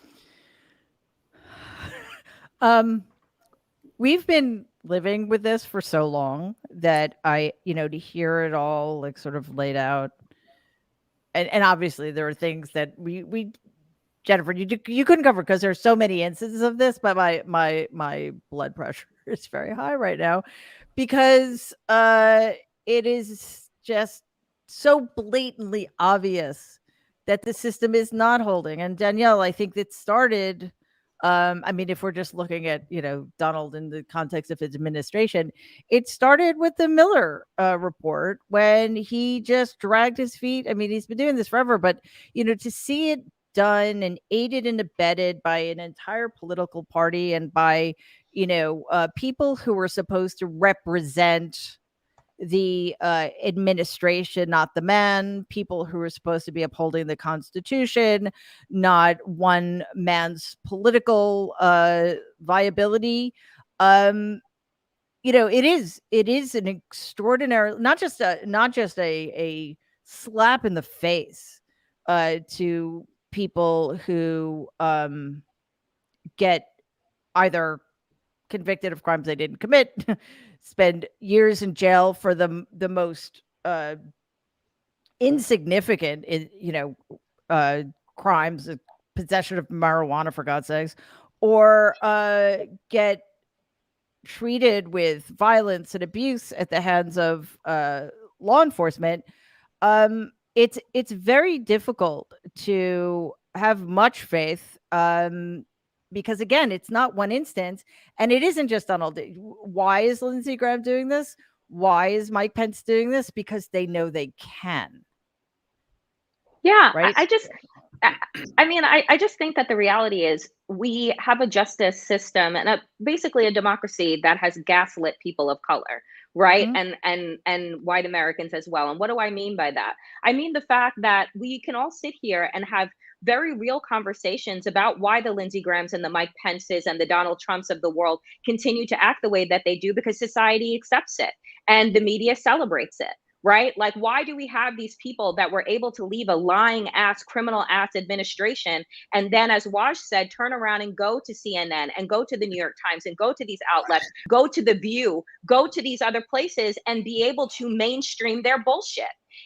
We've been living with this for so long that to hear it all like sort of laid out, and obviously there are things that we Jennifer, you couldn't cover because there's so many instances of this, but my blood pressure is very high right now because it is just so blatantly obvious that the system is not holding. And Danielle, I think it started. If we're just looking at, Donald in the context of his administration, it started with the Miller report when he just dragged his feet. He's been doing this forever, but, to see it done and aided and abetted by an entire political party and by, people who were supposed to represent the administration, not the man, people who are supposed to be upholding the Constitution, not one man's political viability. It is an extraordinary, not just a slap in the face to people who get either convicted of crimes they didn't commit, spend years in jail for the most insignificant, crimes, possession of marijuana, for God's sakes, or get treated with violence and abuse at the hands of law enforcement. It's very difficult to have much faith. Because again, it's not one instance, and it isn't just Donald. Why is Lindsey Graham doing this? Why is Mike Pence doing this? Because they know they can. Yeah, right. I just think that the reality is we have a justice system and basically a democracy that has gaslit people of color, right? Mm-hmm. And white Americans as well. And what do I mean by that? I mean the fact that we can all sit here and have very real conversations about why the Lindsey Grahams and the Mike Pences and the Donald Trumps of the world continue to act the way that they do because society accepts it and the media celebrates it. Right? Like, why do we have these people that were able to leave a lying ass, criminal ass administration and then, as Waj said, turn around and go to CNN and go to the New York Times and go to these outlets, go to The View, go to these other places and be able to mainstream their bullshit?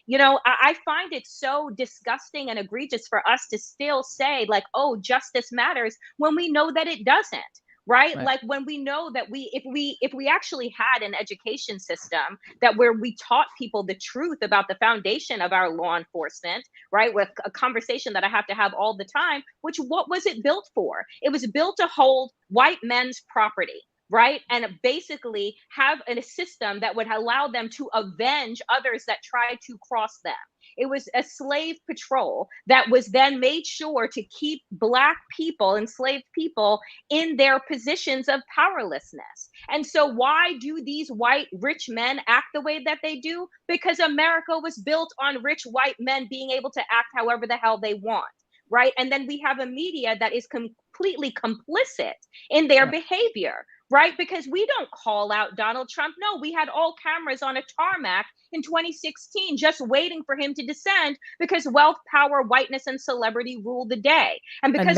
I find it so disgusting and egregious for us to still say like, oh, justice matters when we know that it doesn't. Right? Like when we know that if we actually had an education system that where we taught people the truth about the foundation of our law enforcement, right? With a conversation that I have to have all the time, what was it built for? It was built to hold white men's property, right? And basically have a system that would allow them to avenge others that tried to cross them. It was a slave patrol that was then made sure to keep Black people, enslaved people, in their positions of powerlessness. And so why do these white rich men act the way that they do? Because America was built on rich white men being able to act however the hell they want. Right. And then we have a media that is completely complicit in their behavior. Right? Because we don't call out Donald Trump. No, we had all cameras on a tarmac in 2016 just waiting for him to descend because wealth, power, whiteness, and celebrity rule the day. And because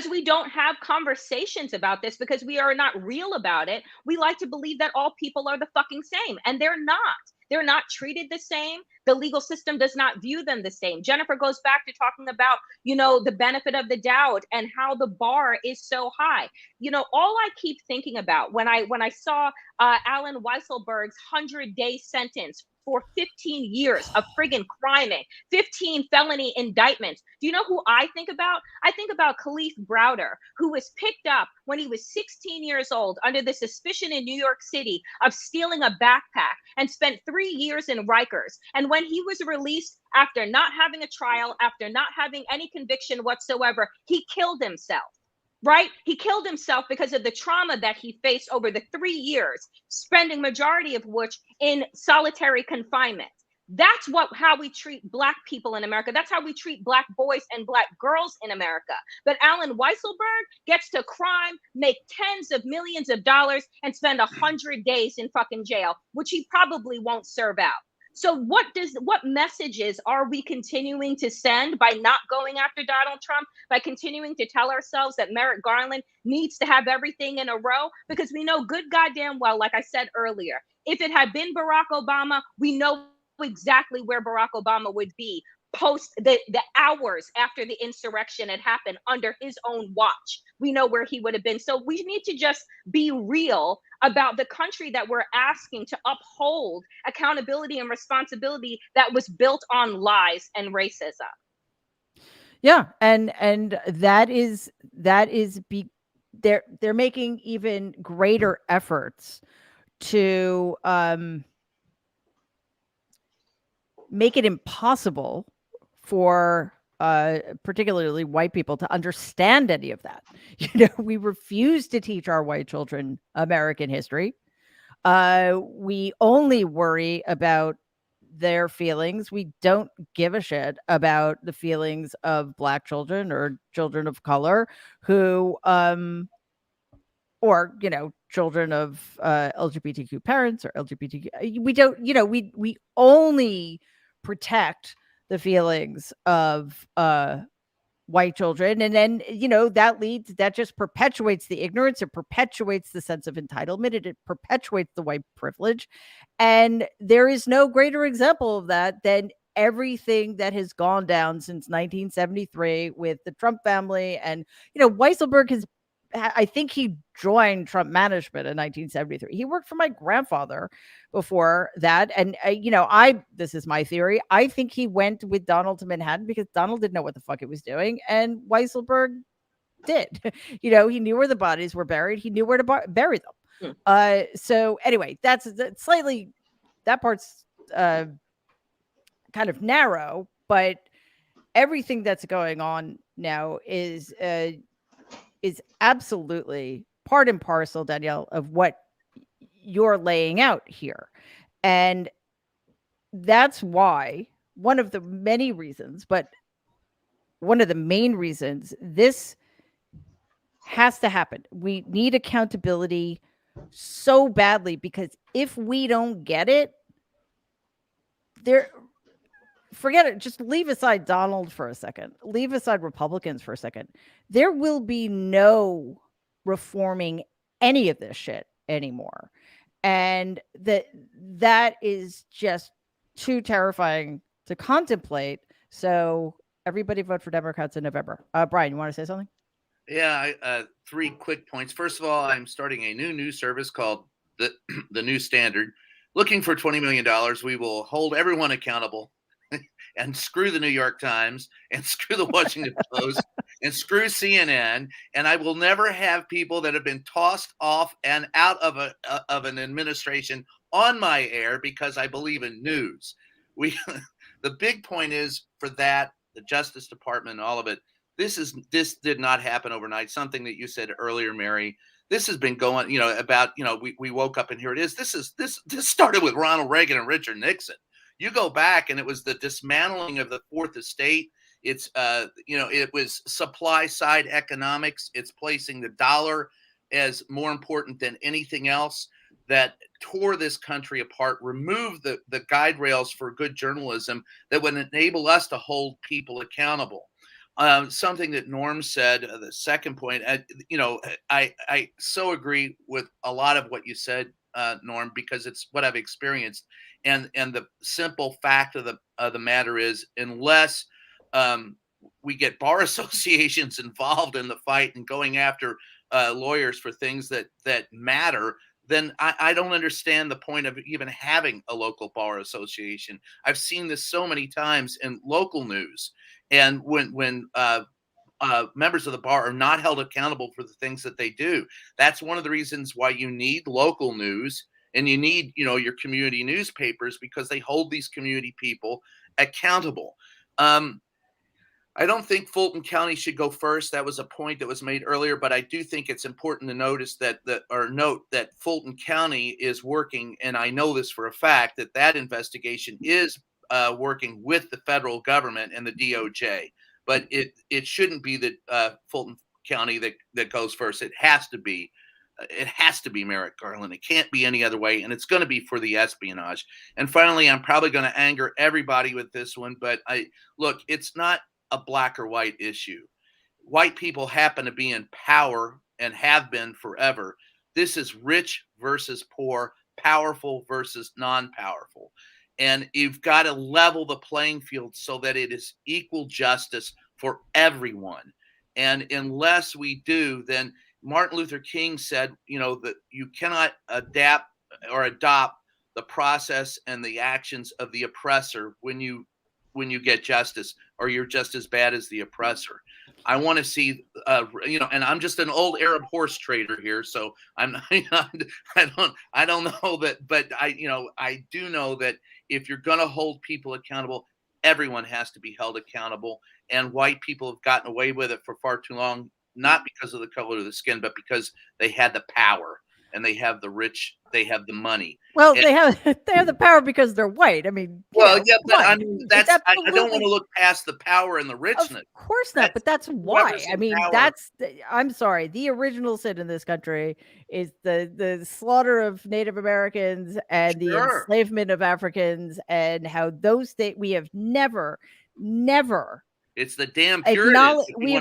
we don't have conversations about this, because we are not real about it, we like to believe that all people are the fucking same. And they're not. They're not treated the same. The legal system does not view them the same. Jennifer goes back to talking about, the benefit of the doubt and how the bar is so high. All I keep thinking about when I saw Alan Weisselberg's 100-day sentence for 15 years of friggin' criming, 15 felony indictments. Do you know who I think about? I think about Khalif Browder, who was picked up when he was 16 years old under the suspicion in New York City of stealing a backpack and spent 3 years in Rikers. And when he was released after not having a trial, after not having any conviction whatsoever, he killed himself. right? He killed himself because of the trauma that he faced over the 3 years, spending majority of which in solitary confinement. That's how we treat Black people in America. That's how we treat Black boys and Black girls in America. But Alan Weisselberg gets to crime, make tens of millions of dollars, and spend 100 days in fucking jail, which he probably won't serve out. So what messages are we continuing to send by not going after Donald Trump, by continuing to tell ourselves that Merrick Garland needs to have everything in a row? Because we know good goddamn well, like I said earlier, if it had been Barack Obama, we know exactly where Barack Obama would be post the hours after the insurrection had happened under his own watch. We know where he would have been. So we need to just be real about the country that we're asking to uphold accountability and responsibility that was built on lies and racism. Yeah, and they're making even greater efforts to make it impossible for particularly white people to understand any of that. We refuse to teach our white children American history. We only worry about their feelings. We don't give a shit about the feelings of Black children or children of color who or children of LGBTQ parents or LGBTQ. We don't, we only protect the feelings of white children, and then that just perpetuates the ignorance. It perpetuates the sense of entitlement. It perpetuates the white privilege, and there is no greater example of that than everything that has gone down since 1973 with the Trump family. And Weisselberg has, I think he joined Trump management in 1973. He worked for my grandfather before that. And, this is my theory. I think he went with Donald to Manhattan because Donald didn't know what the fuck he was doing. And Weisselberg did. He knew where the bodies were buried. He knew where to bury them. So anyway, that's slightly, that part's kind of narrow, but everything that's going on now is absolutely part and parcel, Danielle, of what you're laying out here. And that's why one of the many reasons, but one of the main reasons this has to happen. We need accountability so badly, because if we don't get it, forget it. Just leave aside Donald for a second. Leave aside Republicans for a second. There will be no reforming any of this shit anymore. And that is just too terrifying to contemplate. So everybody vote for Democrats in November. Brian, you want to say something? Yeah, 3 quick points. First of all, I'm starting a new news service called the New Standard. Looking for $20 million. We will hold everyone accountable. And screw the New York Times, and screw the Washington Post, and screw CNN, and I will never have people that have been tossed off and out of an administration on my air because I believe in news. The big point is, for that, the Justice Department, all of it. This did not happen overnight. Something that you said earlier, Mary. This has been going, we woke up and here it is. This started with Ronald Reagan and Richard Nixon. You go back and it was the dismantling of the Fourth Estate. It's, it was supply side economics. It's placing the dollar as more important than anything else that tore this country apart, removed the guide rails for good journalism that would enable us to hold people accountable. Something that Norm said, the second point, I so agree with a lot of what you said, Norm, because it's what I've experienced. And the simple fact of the matter is, unless we get bar associations involved in the fight and going after lawyers for things that matter, then I don't understand the point of even having a local bar association. I've seen this so many times in local news, and when members of the bar are not held accountable for the things that they do, that's one of the reasons why you need local news. And you need, your community newspapers, because they hold these community people accountable. I don't think Fulton County should go first. That was a point that was made earlier, but I do think it's important to notice note that Fulton County is working, and I know this for a fact, that investigation is working with the federal government and the DOJ. But it shouldn't be that Fulton County that goes first. It has to be Merrick Garland. It can't be any other way, and it's going to be for the espionage. And finally, I'm probably going to anger everybody with this one, but look, it's not a black or white issue. White people happen to be in power and have been forever. This is rich versus poor, powerful versus non-powerful. And you've got to level the playing field so that it is equal justice for everyone. And unless we do, then Martin Luther King said, that you cannot adapt or adopt the process and the actions of the oppressor when you get justice, or you're just as bad as the oppressor. I want to see, and I'm just an old Arab horse trader here, so I don't know that, but I do know that if you're going to hold people accountable, everyone has to be held accountable. And white people have gotten away with it for far too long, not because of the color of the skin, but because they had the power and they have the rich, they have the money. Well, they have the power because they're white. I mean, but I don't want to look past the power and the richness. Of course not, but that's why. I mean, I'm sorry. The original sin in this country is the slaughter of Native Americans and the enslavement of Africans, and how those we have never. It's the damn Puritans. We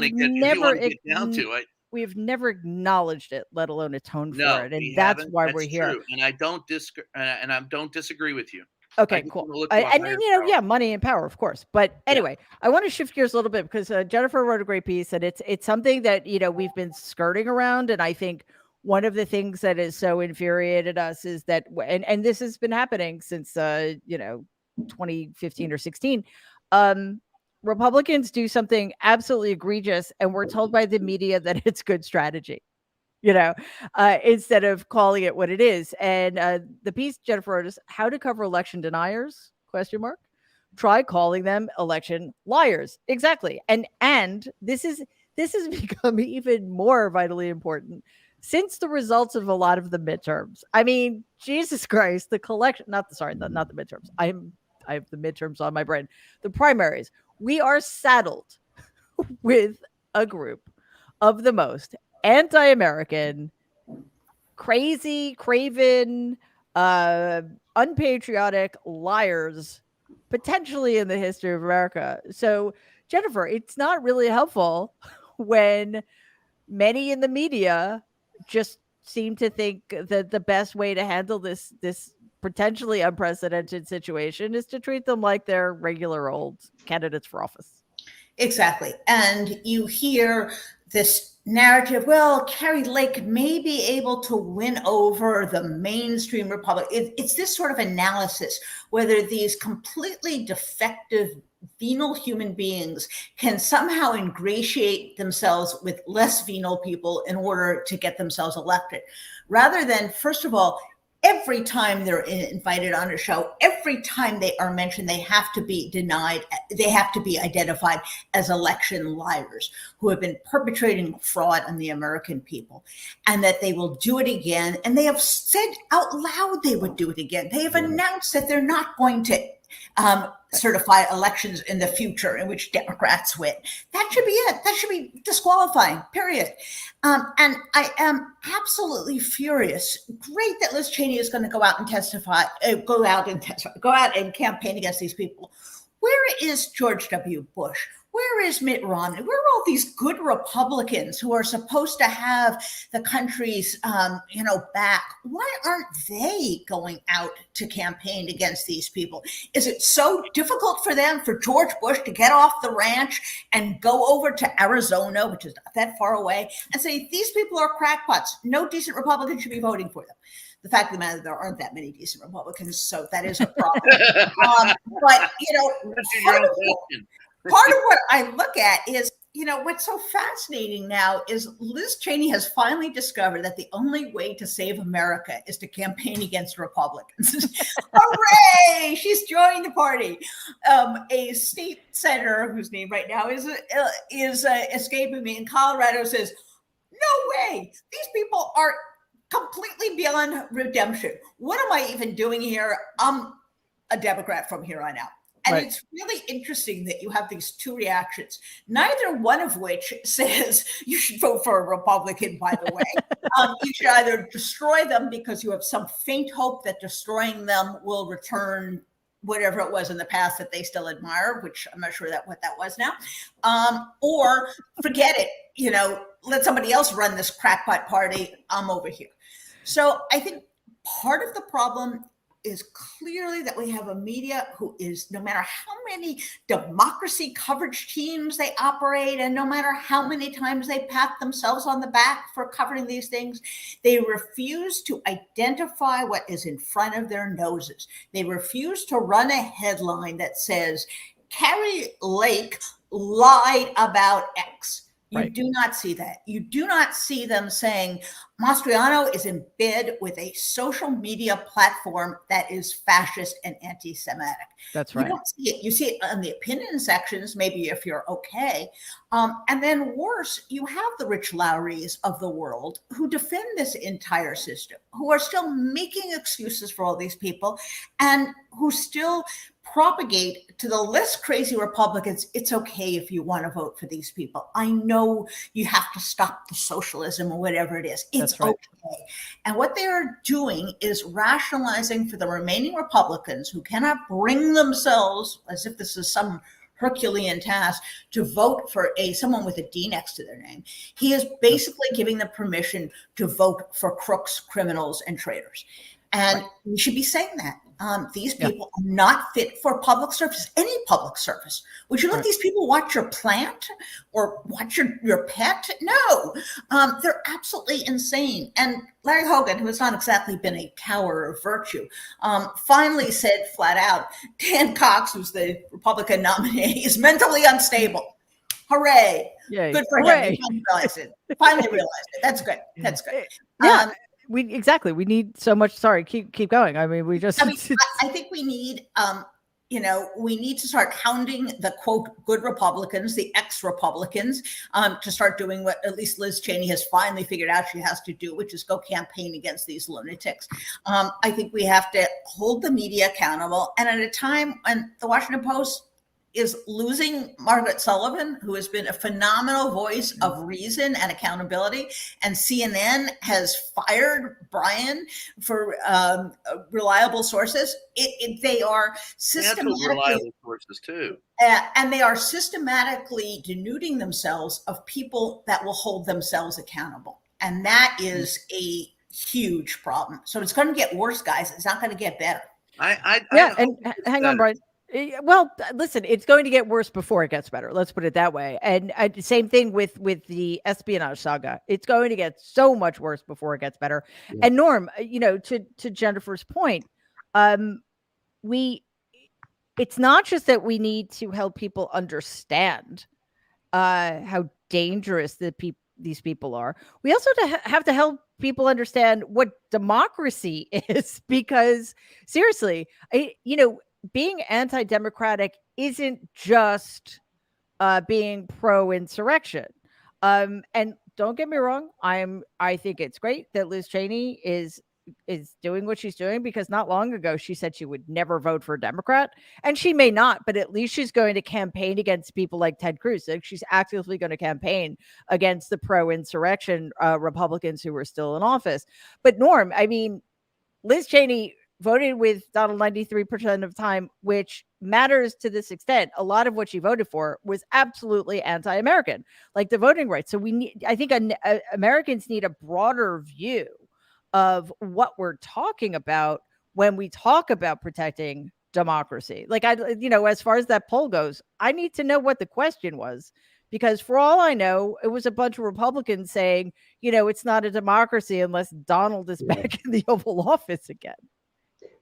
have never acknowledged it, let alone atoned for it, and that's why we're here. True. And I don't disagree with you. Okay, cool. And money and power, of course. But anyway, I want to shift gears a little bit because Jennifer wrote a great piece, and it's something that we've been skirting around, and I think one of the things that has so infuriated us is that, and this has been happening since 2015 or 16. Republicans do something absolutely egregious, and we're told by the media that it's good strategy, instead of calling it what it is. And the piece Jennifer wrote is how to cover election deniers, ? Try calling them election liars. Exactly. And this has become even more vitally important since the results of a lot of the midterms. I mean, Jesus Christ, the collection, not the midterms. I have the midterms on my brain. The primaries. We are saddled with a group of the most anti-American, crazy, craven, unpatriotic liars, potentially in the history of America. So, Jennifer, it's not really helpful when many in the media just seem to think that the best way to handle this potentially unprecedented situation is to treat them like they're regular old candidates for office. Exactly. And you hear this narrative, well, Carrie Lake may be able to win over the mainstream Republic. It's this sort of analysis, whether these completely defective venal human beings can somehow ingratiate themselves with less venal people in order to get themselves elected, rather than, first of all, every time they're invited on a show, every time they are mentioned, they have to be denied. They have to be identified as election liars who have been perpetrating fraud on the American people, and that they will do it again. And they have said out loud they would do it again. They have announced that they're not going to certify elections in the future in which Democrats win. That should be it. That should be disqualifying, period. And I am absolutely furious. Great that Liz Cheney is going to go out and go out and campaign against these people. Where is George W. Bush? Where is Mitt Romney? Where are all these good Republicans who are supposed to have the country's, back? Why aren't they going out to campaign against these people? Is it so difficult for them, for George Bush to get off the ranch and go over to Arizona, which is not that far away, and say, these people are crackpots. No decent Republican should be voting for them. The fact of the matter, there aren't that many decent Republicans, so that is a problem. But, part of what I look at is what's so fascinating now is Liz Cheney has finally discovered that the only way to save America is to campaign against Republicans. Hooray! She's joined the party. A state senator whose name right now is escaping me in Colorado says, "No way! These people are completely beyond redemption. What am I even doing here? I'm a Democrat from here on out." And Right. It's really interesting that you have these two reactions, neither one of which says you should vote for a Republican, by the way. You should either destroy them because you have some faint hope that destroying them will return whatever it was in the past that they still admire, which I'm not sure what that was now, or forget it, let somebody else run this crackpot party. I'm over here. So I think part of the problem is clearly that we have a media who is, no matter how many democracy coverage teams they operate, and no matter how many times they pat themselves on the back for covering these things, they refuse to identify what is in front of their noses. They refuse to run a headline that says, Carrie Lake lied about X. You Right. do not see that. You do not see them saying Mastriano is in bed with a social media platform that is fascist and anti-Semitic. That's right. You don't see it. You see it in the opinion sections, maybe if you're okay. And then worse, you have the Rich Lowrys of the world who defend this entire system, who are still making excuses for all these people, and who still propagate to the less crazy Republicans, it's okay if you want to vote for these people. I know you have to stop the socialism or whatever it is. It's right. okay. And what they are doing is rationalizing for the remaining Republicans who cannot bring themselves, as if this is some Herculean task, to vote for someone with a D next to their name. He is basically giving them permission to vote for crooks, criminals, and traitors. And we should be saying that. These people are not fit for public service, any public service. Would you let these people watch your plant or watch your pet? No, they're absolutely insane. And Larry Hogan, who has not exactly been a tower of virtue, finally said flat out, Dan Cox, who's the Republican nominee, is mentally unstable. Hooray. Yay. Good for Hooray. him. Finally realized it. That's good. That's good. Yeah. We need so much. Sorry, keep going. I mean, I think we need, we need to start hounding the quote good Republicans, the ex-Republicans, to start doing what at least Liz Cheney has finally figured out she has to do, which is go campaign against these lunatics. I think we have to hold the media accountable. And at a time when the Washington Post is losing Margaret Sullivan, who has been a phenomenal voice of reason and accountability, and CNN has fired Brian for reliable sources. They are systematically reliable sources too, and they are systematically denuding themselves of people that will hold themselves accountable, and that is a huge problem. So it's going to get worse, guys. It's not going to get better. And hang on, Brian. Well, listen, it's going to get worse before it gets better. Let's put it that way. And same thing with the espionage saga. It's going to get so much worse before it gets better. Yeah. And Norm, to Jennifer's point, it's not just that we need to help people understand how dangerous these people are. We also have to help people understand what democracy is, because seriously, being anti-democratic isn't just being pro-insurrection. And don't get me wrong, I think it's great that Liz Cheney is doing what she's doing, because not long ago she said she would never vote for a Democrat, and she may not, but at least she's going to campaign against people like Ted Cruz. Like, she's actively going to campaign against the pro-insurrection Republicans who are still in office. But Norm, I mean, Liz Cheney voted with Donald 93% of the time, which matters to this extent. A lot of what she voted for was absolutely anti-American, like the voting rights. So I think Americans need a broader view of what we're talking about when we talk about protecting democracy. Like, as far as that poll goes, I need to know what the question was, because for all I know, it was a bunch of Republicans saying, it's not a democracy unless Donald is back in the Oval Office again.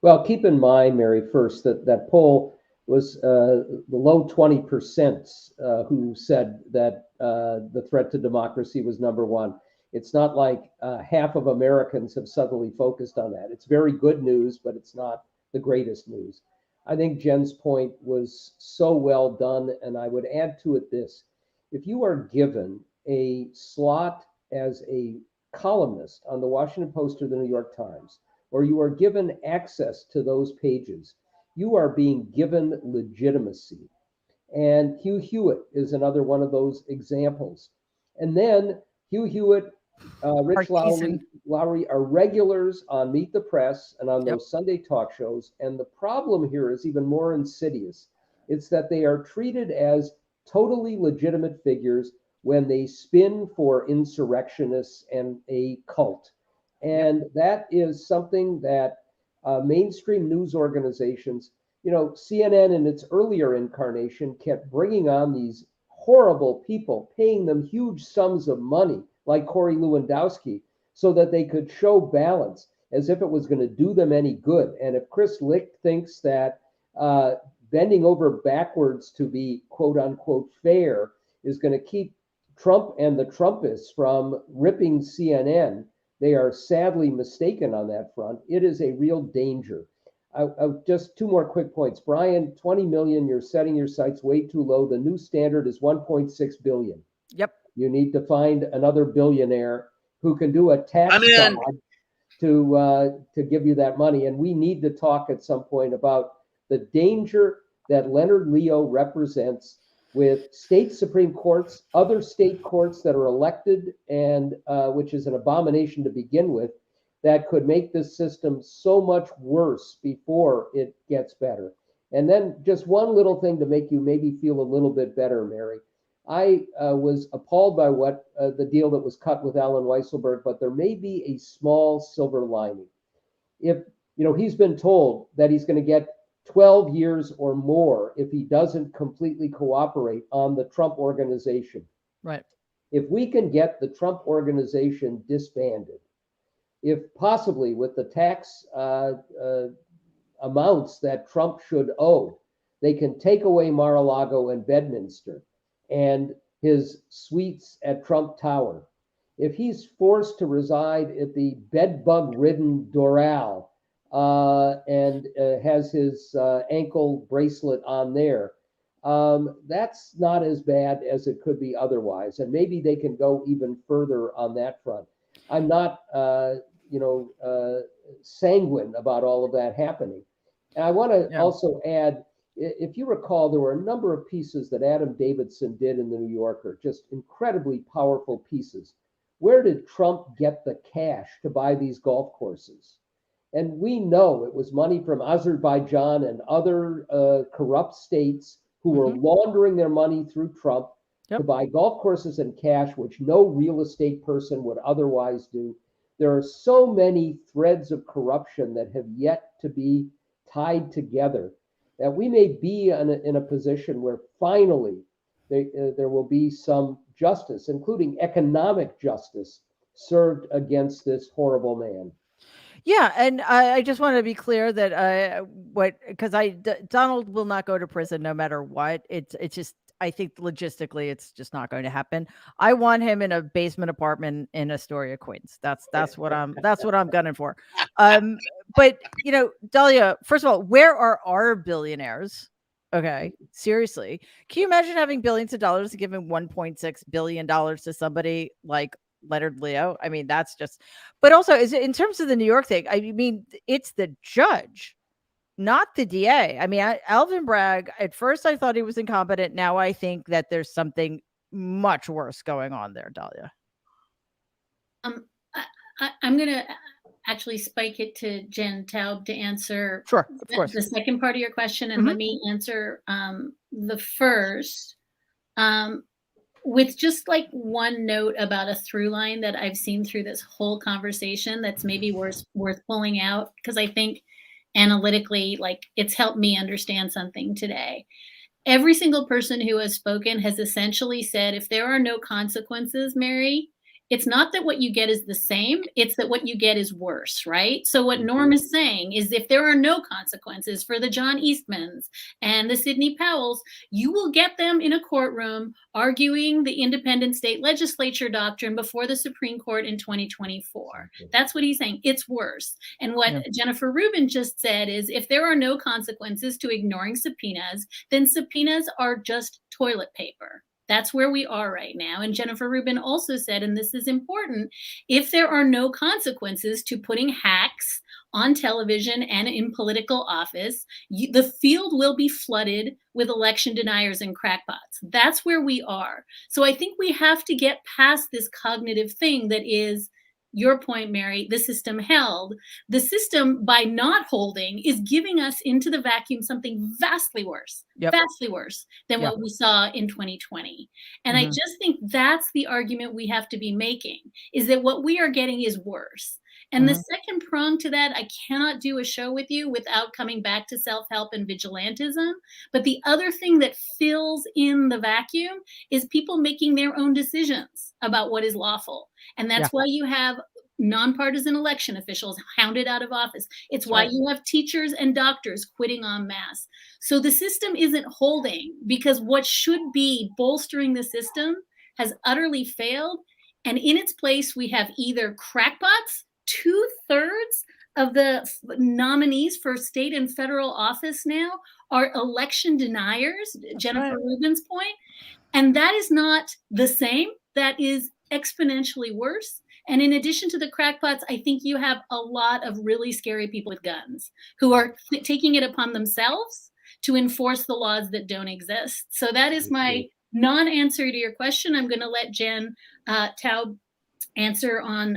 Well, keep in mind, Mary, first that poll was the low 20% who said that the threat to democracy was number one. It's not like half of Americans have suddenly focused on that. It's very good news, but it's not the greatest news. I think Jen's point was so well done, and I would add to it this. If you are given a slot as a columnist on the Washington Post or the New York Times, or you are given access to those pages, you are being given legitimacy. And Hugh Hewitt is another one of those examples. And then Hugh Hewitt, Rich Lowry are regulars on Meet the Press and on those Sunday talk shows. And the problem here is even more insidious. It's that they are treated as totally legitimate figures when they spin for insurrectionists and a cult. And that is something that mainstream news organizations, CNN in its earlier incarnation kept bringing on these horrible people, paying them huge sums of money, like Corey Lewandowski, so that they could show balance as if it was going to do them any good. And if Chris Licht thinks that bending over backwards to be quote unquote fair is going to keep Trump and the Trumpists from ripping CNN, they are sadly mistaken on that front. It is a real danger. Just two more quick points. Brian, 20 million, you're setting your sights way too low. The new standard is 1.6 billion. Yep. You need to find another billionaire who can do a tax fraud to give you that money. And we need to talk at some point about the danger that Leonard Leo represents with state Supreme Courts, other state courts that are elected, and which is an abomination to begin with, that could make this system so much worse before it gets better. And then just one little thing to make you maybe feel a little bit better, Mary. I was appalled by what the deal that was cut with Alan Weisselberg, but there may be a small silver lining. If, he's been told that he's going to get 12 years or more if he doesn't completely cooperate on the Trump organization. Right. If we can get the Trump organization disbanded, if possibly with the tax amounts that Trump should owe, they can take away Mar-a-Lago and Bedminster and his suites at Trump Tower. If he's forced to reside at the bedbug-ridden Doral and has his ankle bracelet on there, that's not as bad as it could be otherwise. And maybe they can go even further on that front. I'm not, sanguine about all of that happening. And I want to also add, if you recall, there were a number of pieces that Adam Davidson did in the New Yorker, just incredibly powerful pieces. Where did Trump get the cash to buy these golf courses? And we know it was money from Azerbaijan and other corrupt states who were laundering their money through Trump to buy golf courses and cash, which no real estate person would otherwise do. There are so many threads of corruption that have yet to be tied together that we may be in a position where finally there will be some justice, including economic justice, served against this horrible man. Yeah, and I just want to be clear that Donald will not go to prison no matter what. It's just, I think logistically it's just not going to happen. I want him in a basement apartment in Astoria, Queens. That's what I'm gunning for. But Dahlia, first of all, where are our billionaires? Okay, seriously, can you imagine having billions of dollars and giving $1.6 billion to somebody like Leonard Leo? I mean, that's just, but also is it in terms of the New York thing? I mean, it's the judge, not the DA. I mean, Alvin Bragg, at first I thought he was incompetent. Now I think that there's something much worse going on there, Dahlia. I'm going to actually spike it to Jen Taub to answer sure, of course. the second part of your question. And let me answer the first. With just like one note about a through line that I've seen through this whole conversation that's maybe worth pulling out, because I think analytically, like, it's helped me understand something today. Every single person who has spoken has essentially said, if there are no consequences, Mary, it's not that what you get is the same, it's that what you get is worse, right? So what Norm is saying is if there are no consequences for the John Eastmans and the Sidney Powells, you will get them in a courtroom arguing the independent state legislature doctrine before the Supreme Court in 2024. That's what he's saying. It's worse. And what Jennifer Rubin just said is if there are no consequences to ignoring subpoenas, then subpoenas are just toilet paper. That's where we are right now. And Jennifer Rubin also said, and this is important, if there are no consequences to putting hacks on television and in political office, the field will be flooded with election deniers and crackpots. That's where we are. So I think we have to get past this cognitive thing that is, your point, Mary, the system held. The system, by not holding, is giving us into the vacuum something vastly worse than what we saw in 2020. And I just think that's the argument we have to be making, is that what we are getting is worse. And the second prong to that, I cannot do a show with you without coming back to self-help and vigilantism. But the other thing that fills in the vacuum is people making their own decisions about what is lawful. And that's why you have nonpartisan election officials hounded out of office. It's why you have teachers and doctors quitting en masse. So the system isn't holding because what should be bolstering the system has utterly failed. And in its place, we have either crackpots. 2/3 of the nominees for state and federal office now are election deniers, Jennifer Rubin's point. And that is not the same. That is exponentially worse. And in addition to the crackpots, I think you have a lot of really scary people with guns who are taking it upon themselves to enforce the laws that don't exist. So that is my non-answer to your question. I'm going to let Jen Taub answer on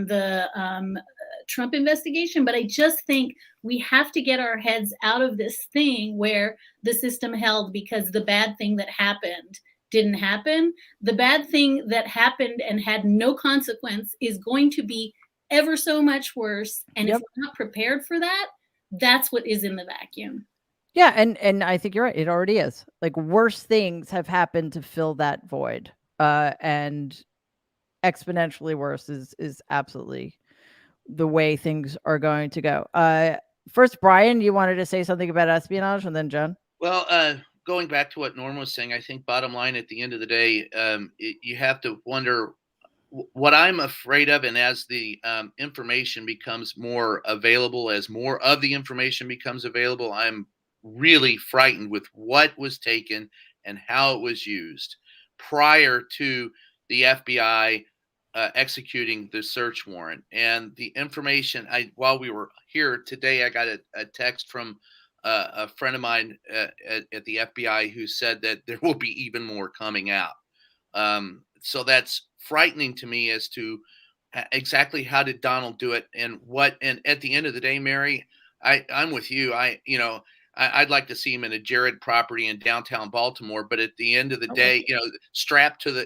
the Trump investigation, but I just think we have to get our heads out of this thing where the system held because the bad thing that happened didn't happen. The bad thing that happened and had no consequence is going to be ever so much worse. And if we're not prepared for that, that's what is in the vacuum. Yeah, and I think you're right. It already is. Like worse things have happened to fill that void. And exponentially worse is absolutely the way things are going to go. First, Brian, you wanted to say something about espionage, and then Jen. Well, going back to what Norm was saying, I think bottom line at the end of the day, you have to wonder what I'm afraid of. And as the information becomes more available, as more of the information becomes available, I'm really frightened with what was taken and how it was used prior to the FBI executing the search warrant. And the information, while we were here today, I got a text from a friend of mine at the FBI who said that there will be even more coming out. So that's frightening to me as to exactly how did Donald do it and what. And at the end of the day, Mary, I'm with you. I'd like to see him in a Jared property in downtown Baltimore, but at the end of the day, strapped to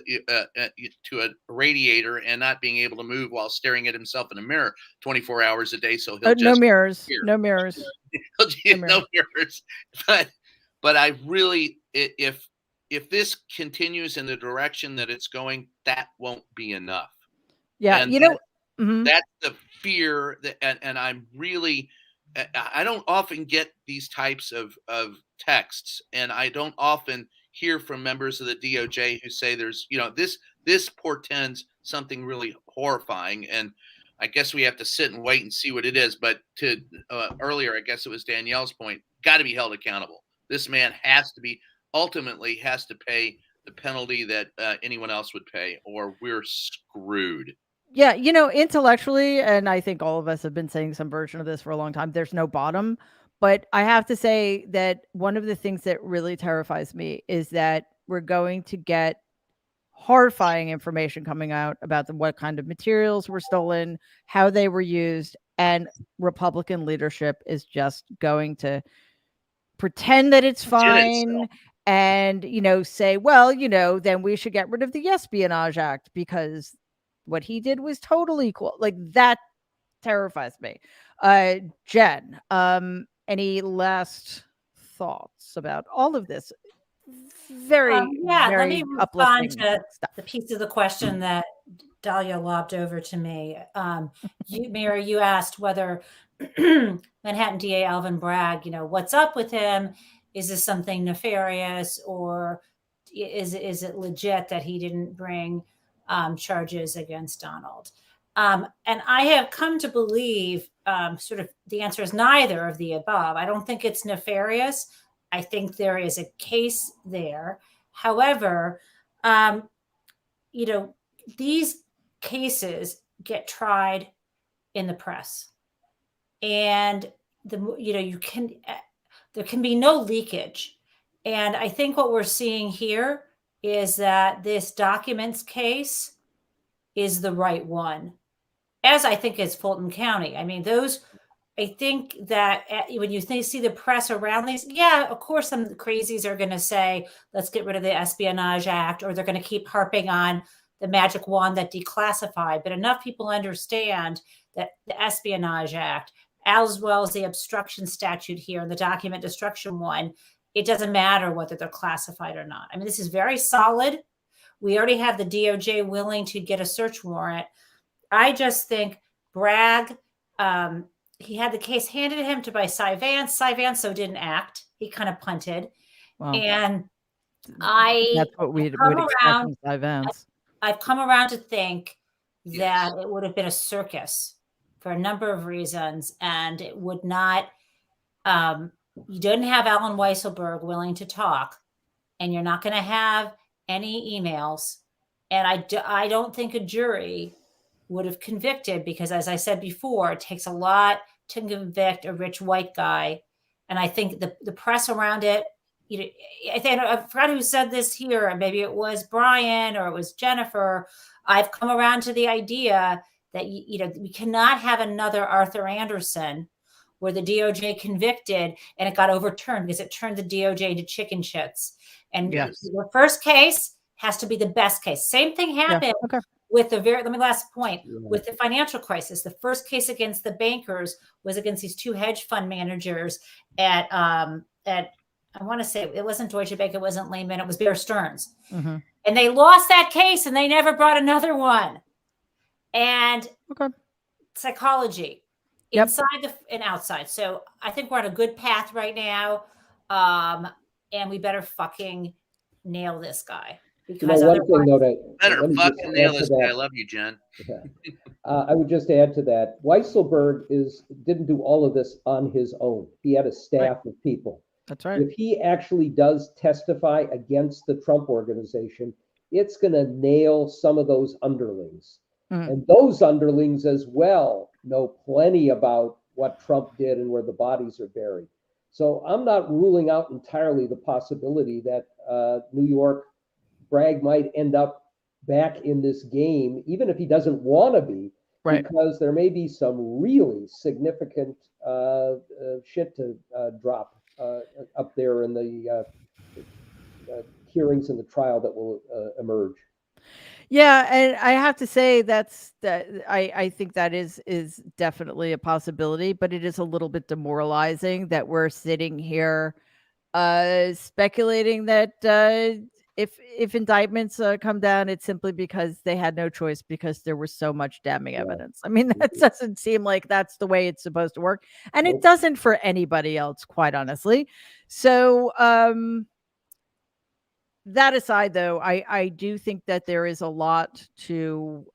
to a radiator and not being able to move while staring at himself in a mirror 24 hours a day. So he'll no mirrors. But I really, if this continues in the direction that it's going, that won't be enough. Yeah, and that's the fear that, and I'm really. I don't often get these types of texts, and I don't often hear from members of the DOJ who say there's, this portends something really horrifying. And I guess we have to sit and wait and see what it is. But to earlier, I guess it was Danielle's point, got to be held accountable. This man ultimately has to pay the penalty that anyone else would pay, or we're screwed. Yeah, intellectually, and I think all of us have been saying some version of this for a long time, there's no bottom. But I have to say that one of the things that really terrifies me is that we're going to get horrifying information coming out about what kind of materials were stolen, how they were used, and Republican leadership is just going to pretend that it's fine and, say, well, then we should get rid of the Espionage Act because what he did was totally cool. Like that terrifies me. Jen, any last thoughts about all of this? Very let me respond to stuff. the piece of the question that Dahlia lobbed over to me. Mary, you asked whether Manhattan DA Alvin Bragg, what's up with him? Is this something nefarious, or is it legit that he didn't bring charges against Donald? And I have come to believe sort of the answer is neither of the above. I don't think it's nefarious. I think there is a case there. However, these cases get tried in the press, and there can be no leakage. And I think what we're seeing here is that this documents case is the right one, as I think is Fulton County. I mean, I think that when you see the press around these, yeah, of course, some crazies are going to say, let's get rid of the Espionage Act, or they're going to keep harping on the magic wand that declassified. But enough people understand that the Espionage Act, as well as the obstruction statute here and the document destruction one, it doesn't matter whether they're classified or not. I mean, this is very solid. We already have the DOJ willing to get a search warrant. I just think Bragg, he had the case handed to him by Cy Vance. Cy Vance didn't act. He kind of punted. Wow. And that's what we'd expect from Cy Vance. I've come around to think that it would have been a circus for a number of reasons, and it would not. You didn't have Alan Weisselberg willing to talk, and you're not going to have any emails. And I don't think a jury would have convicted, because, as I said before, it takes a lot to convict a rich white guy. And I think the press around it, I forgot who said this here, and maybe it was Brian or it was Jennifer. I've come around to the idea that, we cannot have another Arthur Anderson where the DOJ convicted and it got overturned because it turned the DOJ into chicken shits. And the first case has to be the best case. Same thing happened with let me last point, with the financial crisis. The first case against the bankers was against these two hedge fund managers at I want to say it wasn't Deutsche Bank, it wasn't Lehman, it was Bear Stearns. Mm-hmm. And they lost that case and they never brought another one. And psychology. Inside and outside. So I think we're on a good path right now. And we better fucking nail this guy. Because better fucking nail this guy. I love you, Jen. I would just add to that. Weisselberg didn't do all of this on his own. He had a staff of people. That's right. If he actually does testify against the Trump organization, it's going to nail some of those underlings. And those underlings as well know plenty about what Trump did and where the bodies are buried. So I'm not ruling out entirely the possibility that New York Bragg might end up back in this game, even if he doesn't want to be, because there may be some really significant shit to drop up there in the hearings in the trial that will emerge. Yeah, and I have to say I think that is definitely a possibility, but it is a little bit demoralizing that we're sitting here speculating that if indictments come down, it's simply because they had no choice, because there was so much damning evidence. I mean, that doesn't seem like that's the way it's supposed to work, and it doesn't for anybody else, quite honestly. So that aside, though, I do think that there is a lot to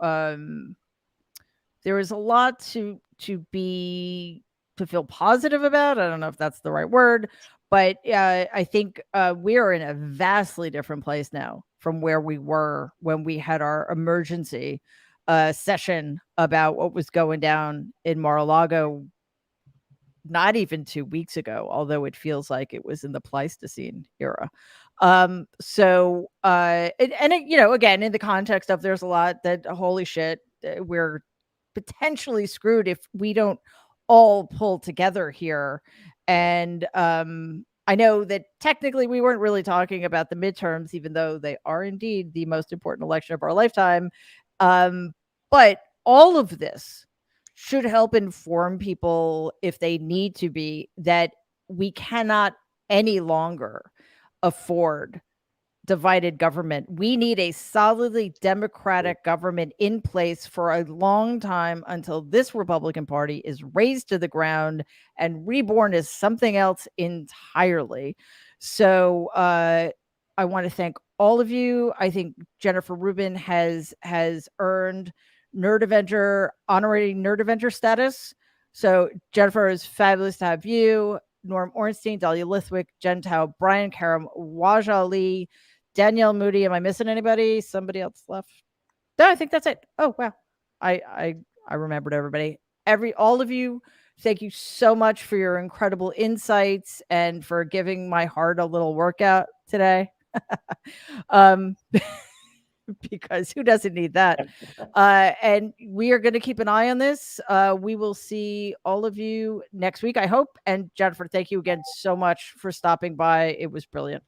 feel positive about. I don't know if that's the right word, but I think we are in a vastly different place now from where we were when we had our emergency session about what was going down in Mar-a-Lago not even 2 weeks ago, although it feels like it was in the Pleistocene era. Again, in the context of there's a lot that, holy shit, we're potentially screwed if we don't all pull together here. And I know that technically we weren't really talking about the midterms, even though they are indeed the most important election of our lifetime. But all of this should help inform people, if they need to be, that we cannot any longer afford divided government. We need a solidly democratic government in place for a long time until this Republican Party is razed to the ground and reborn as something else entirely. So I want to thank all of you. I think Jennifer Rubin has earned Nerd Avenger, honorary Nerd Avenger status. So Jennifer, is fabulous to have you. Norm Ornstein, Dahlia Lithwick, Jen Taub, Brian Karem, Wajahat Ali, Danielle Moodie. Am I missing anybody? Somebody else left? No, I think that's it. Oh wow, I remembered everybody. All of you. Thank you so much for your incredible insights and for giving my heart a little workout today. Because who doesn't need that? And we are going to keep an eye on this. We will see all of you next week, I hope. And Jennifer, thank you again so much for stopping by. It was brilliant.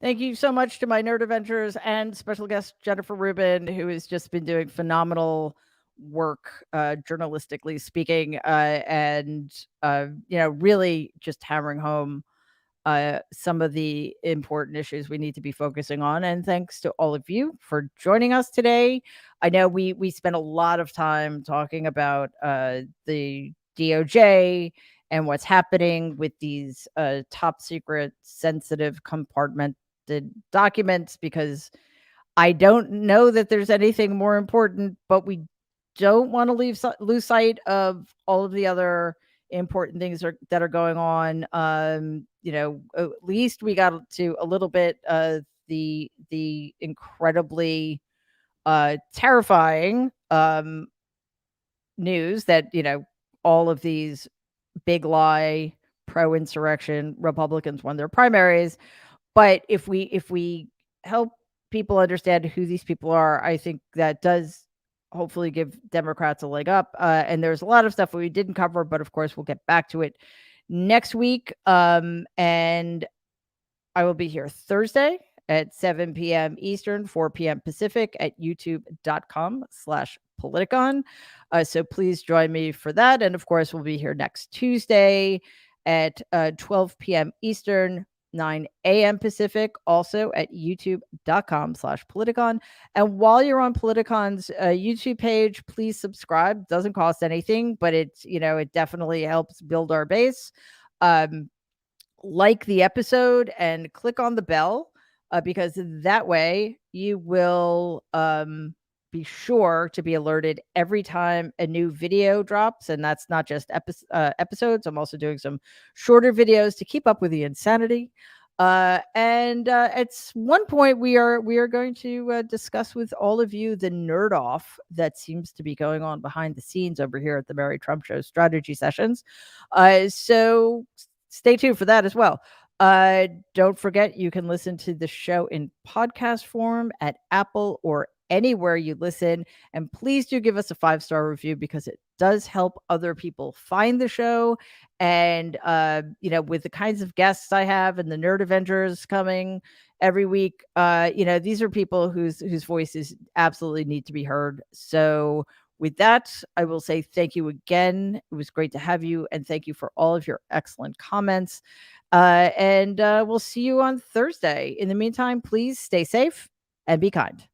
Thank you so much to my Nerd Avengers and special guest Jennifer Rubin, who has just been doing phenomenal work, journalistically speaking, and really just hammering home some of the important issues we need to be focusing on. And thanks to all of you for joining us today. I know we spent a lot of time talking about the DOJ and what's happening with these top secret, sensitive, compartmented documents, because I don't know that there's anything more important, but we don't want to lose sight of all of the other important things that are going on. At least we got to a little bit of the incredibly terrifying news that all of these big lie pro-insurrection Republicans won their primaries. But if we help people understand who these people are, I think that does hopefully give Democrats a leg up. And there's a lot of stuff we didn't cover, but of course we'll get back to it next week. And I will be here Thursday at 7 p.m. Eastern, 4 p.m. Pacific at youtube.com/Politicon. So please join me for that. And of course, we'll be here next Tuesday at 12 p.m. Eastern, 9 a.m. Pacific, also at youtube.com/Politicon. And while you're on Politicon's YouTube page, please subscribe. Doesn't cost anything, but it definitely helps build our base. Like the episode and click on the bell, because that way you will be sure to be alerted every time a new video drops. And that's not just episodes. I'm also doing some shorter videos to keep up with the insanity. And at one point we are going to discuss with all of you the nerd off that seems to be going on behind the scenes over here at the Mary Trump Show strategy sessions. So stay tuned for that as well. Don't forget, you can listen to the show in podcast form at Apple or anywhere you listen. And please do give us a 5-star review, because it does help other people find the show. And, with the kinds of guests I have and the Nerd Avengers coming every week, these are people whose voices absolutely need to be heard. So with that, I will say thank you again. It was great to have you. And thank you for all of your excellent comments. And we'll see you on Thursday. In the meantime, please stay safe and be kind.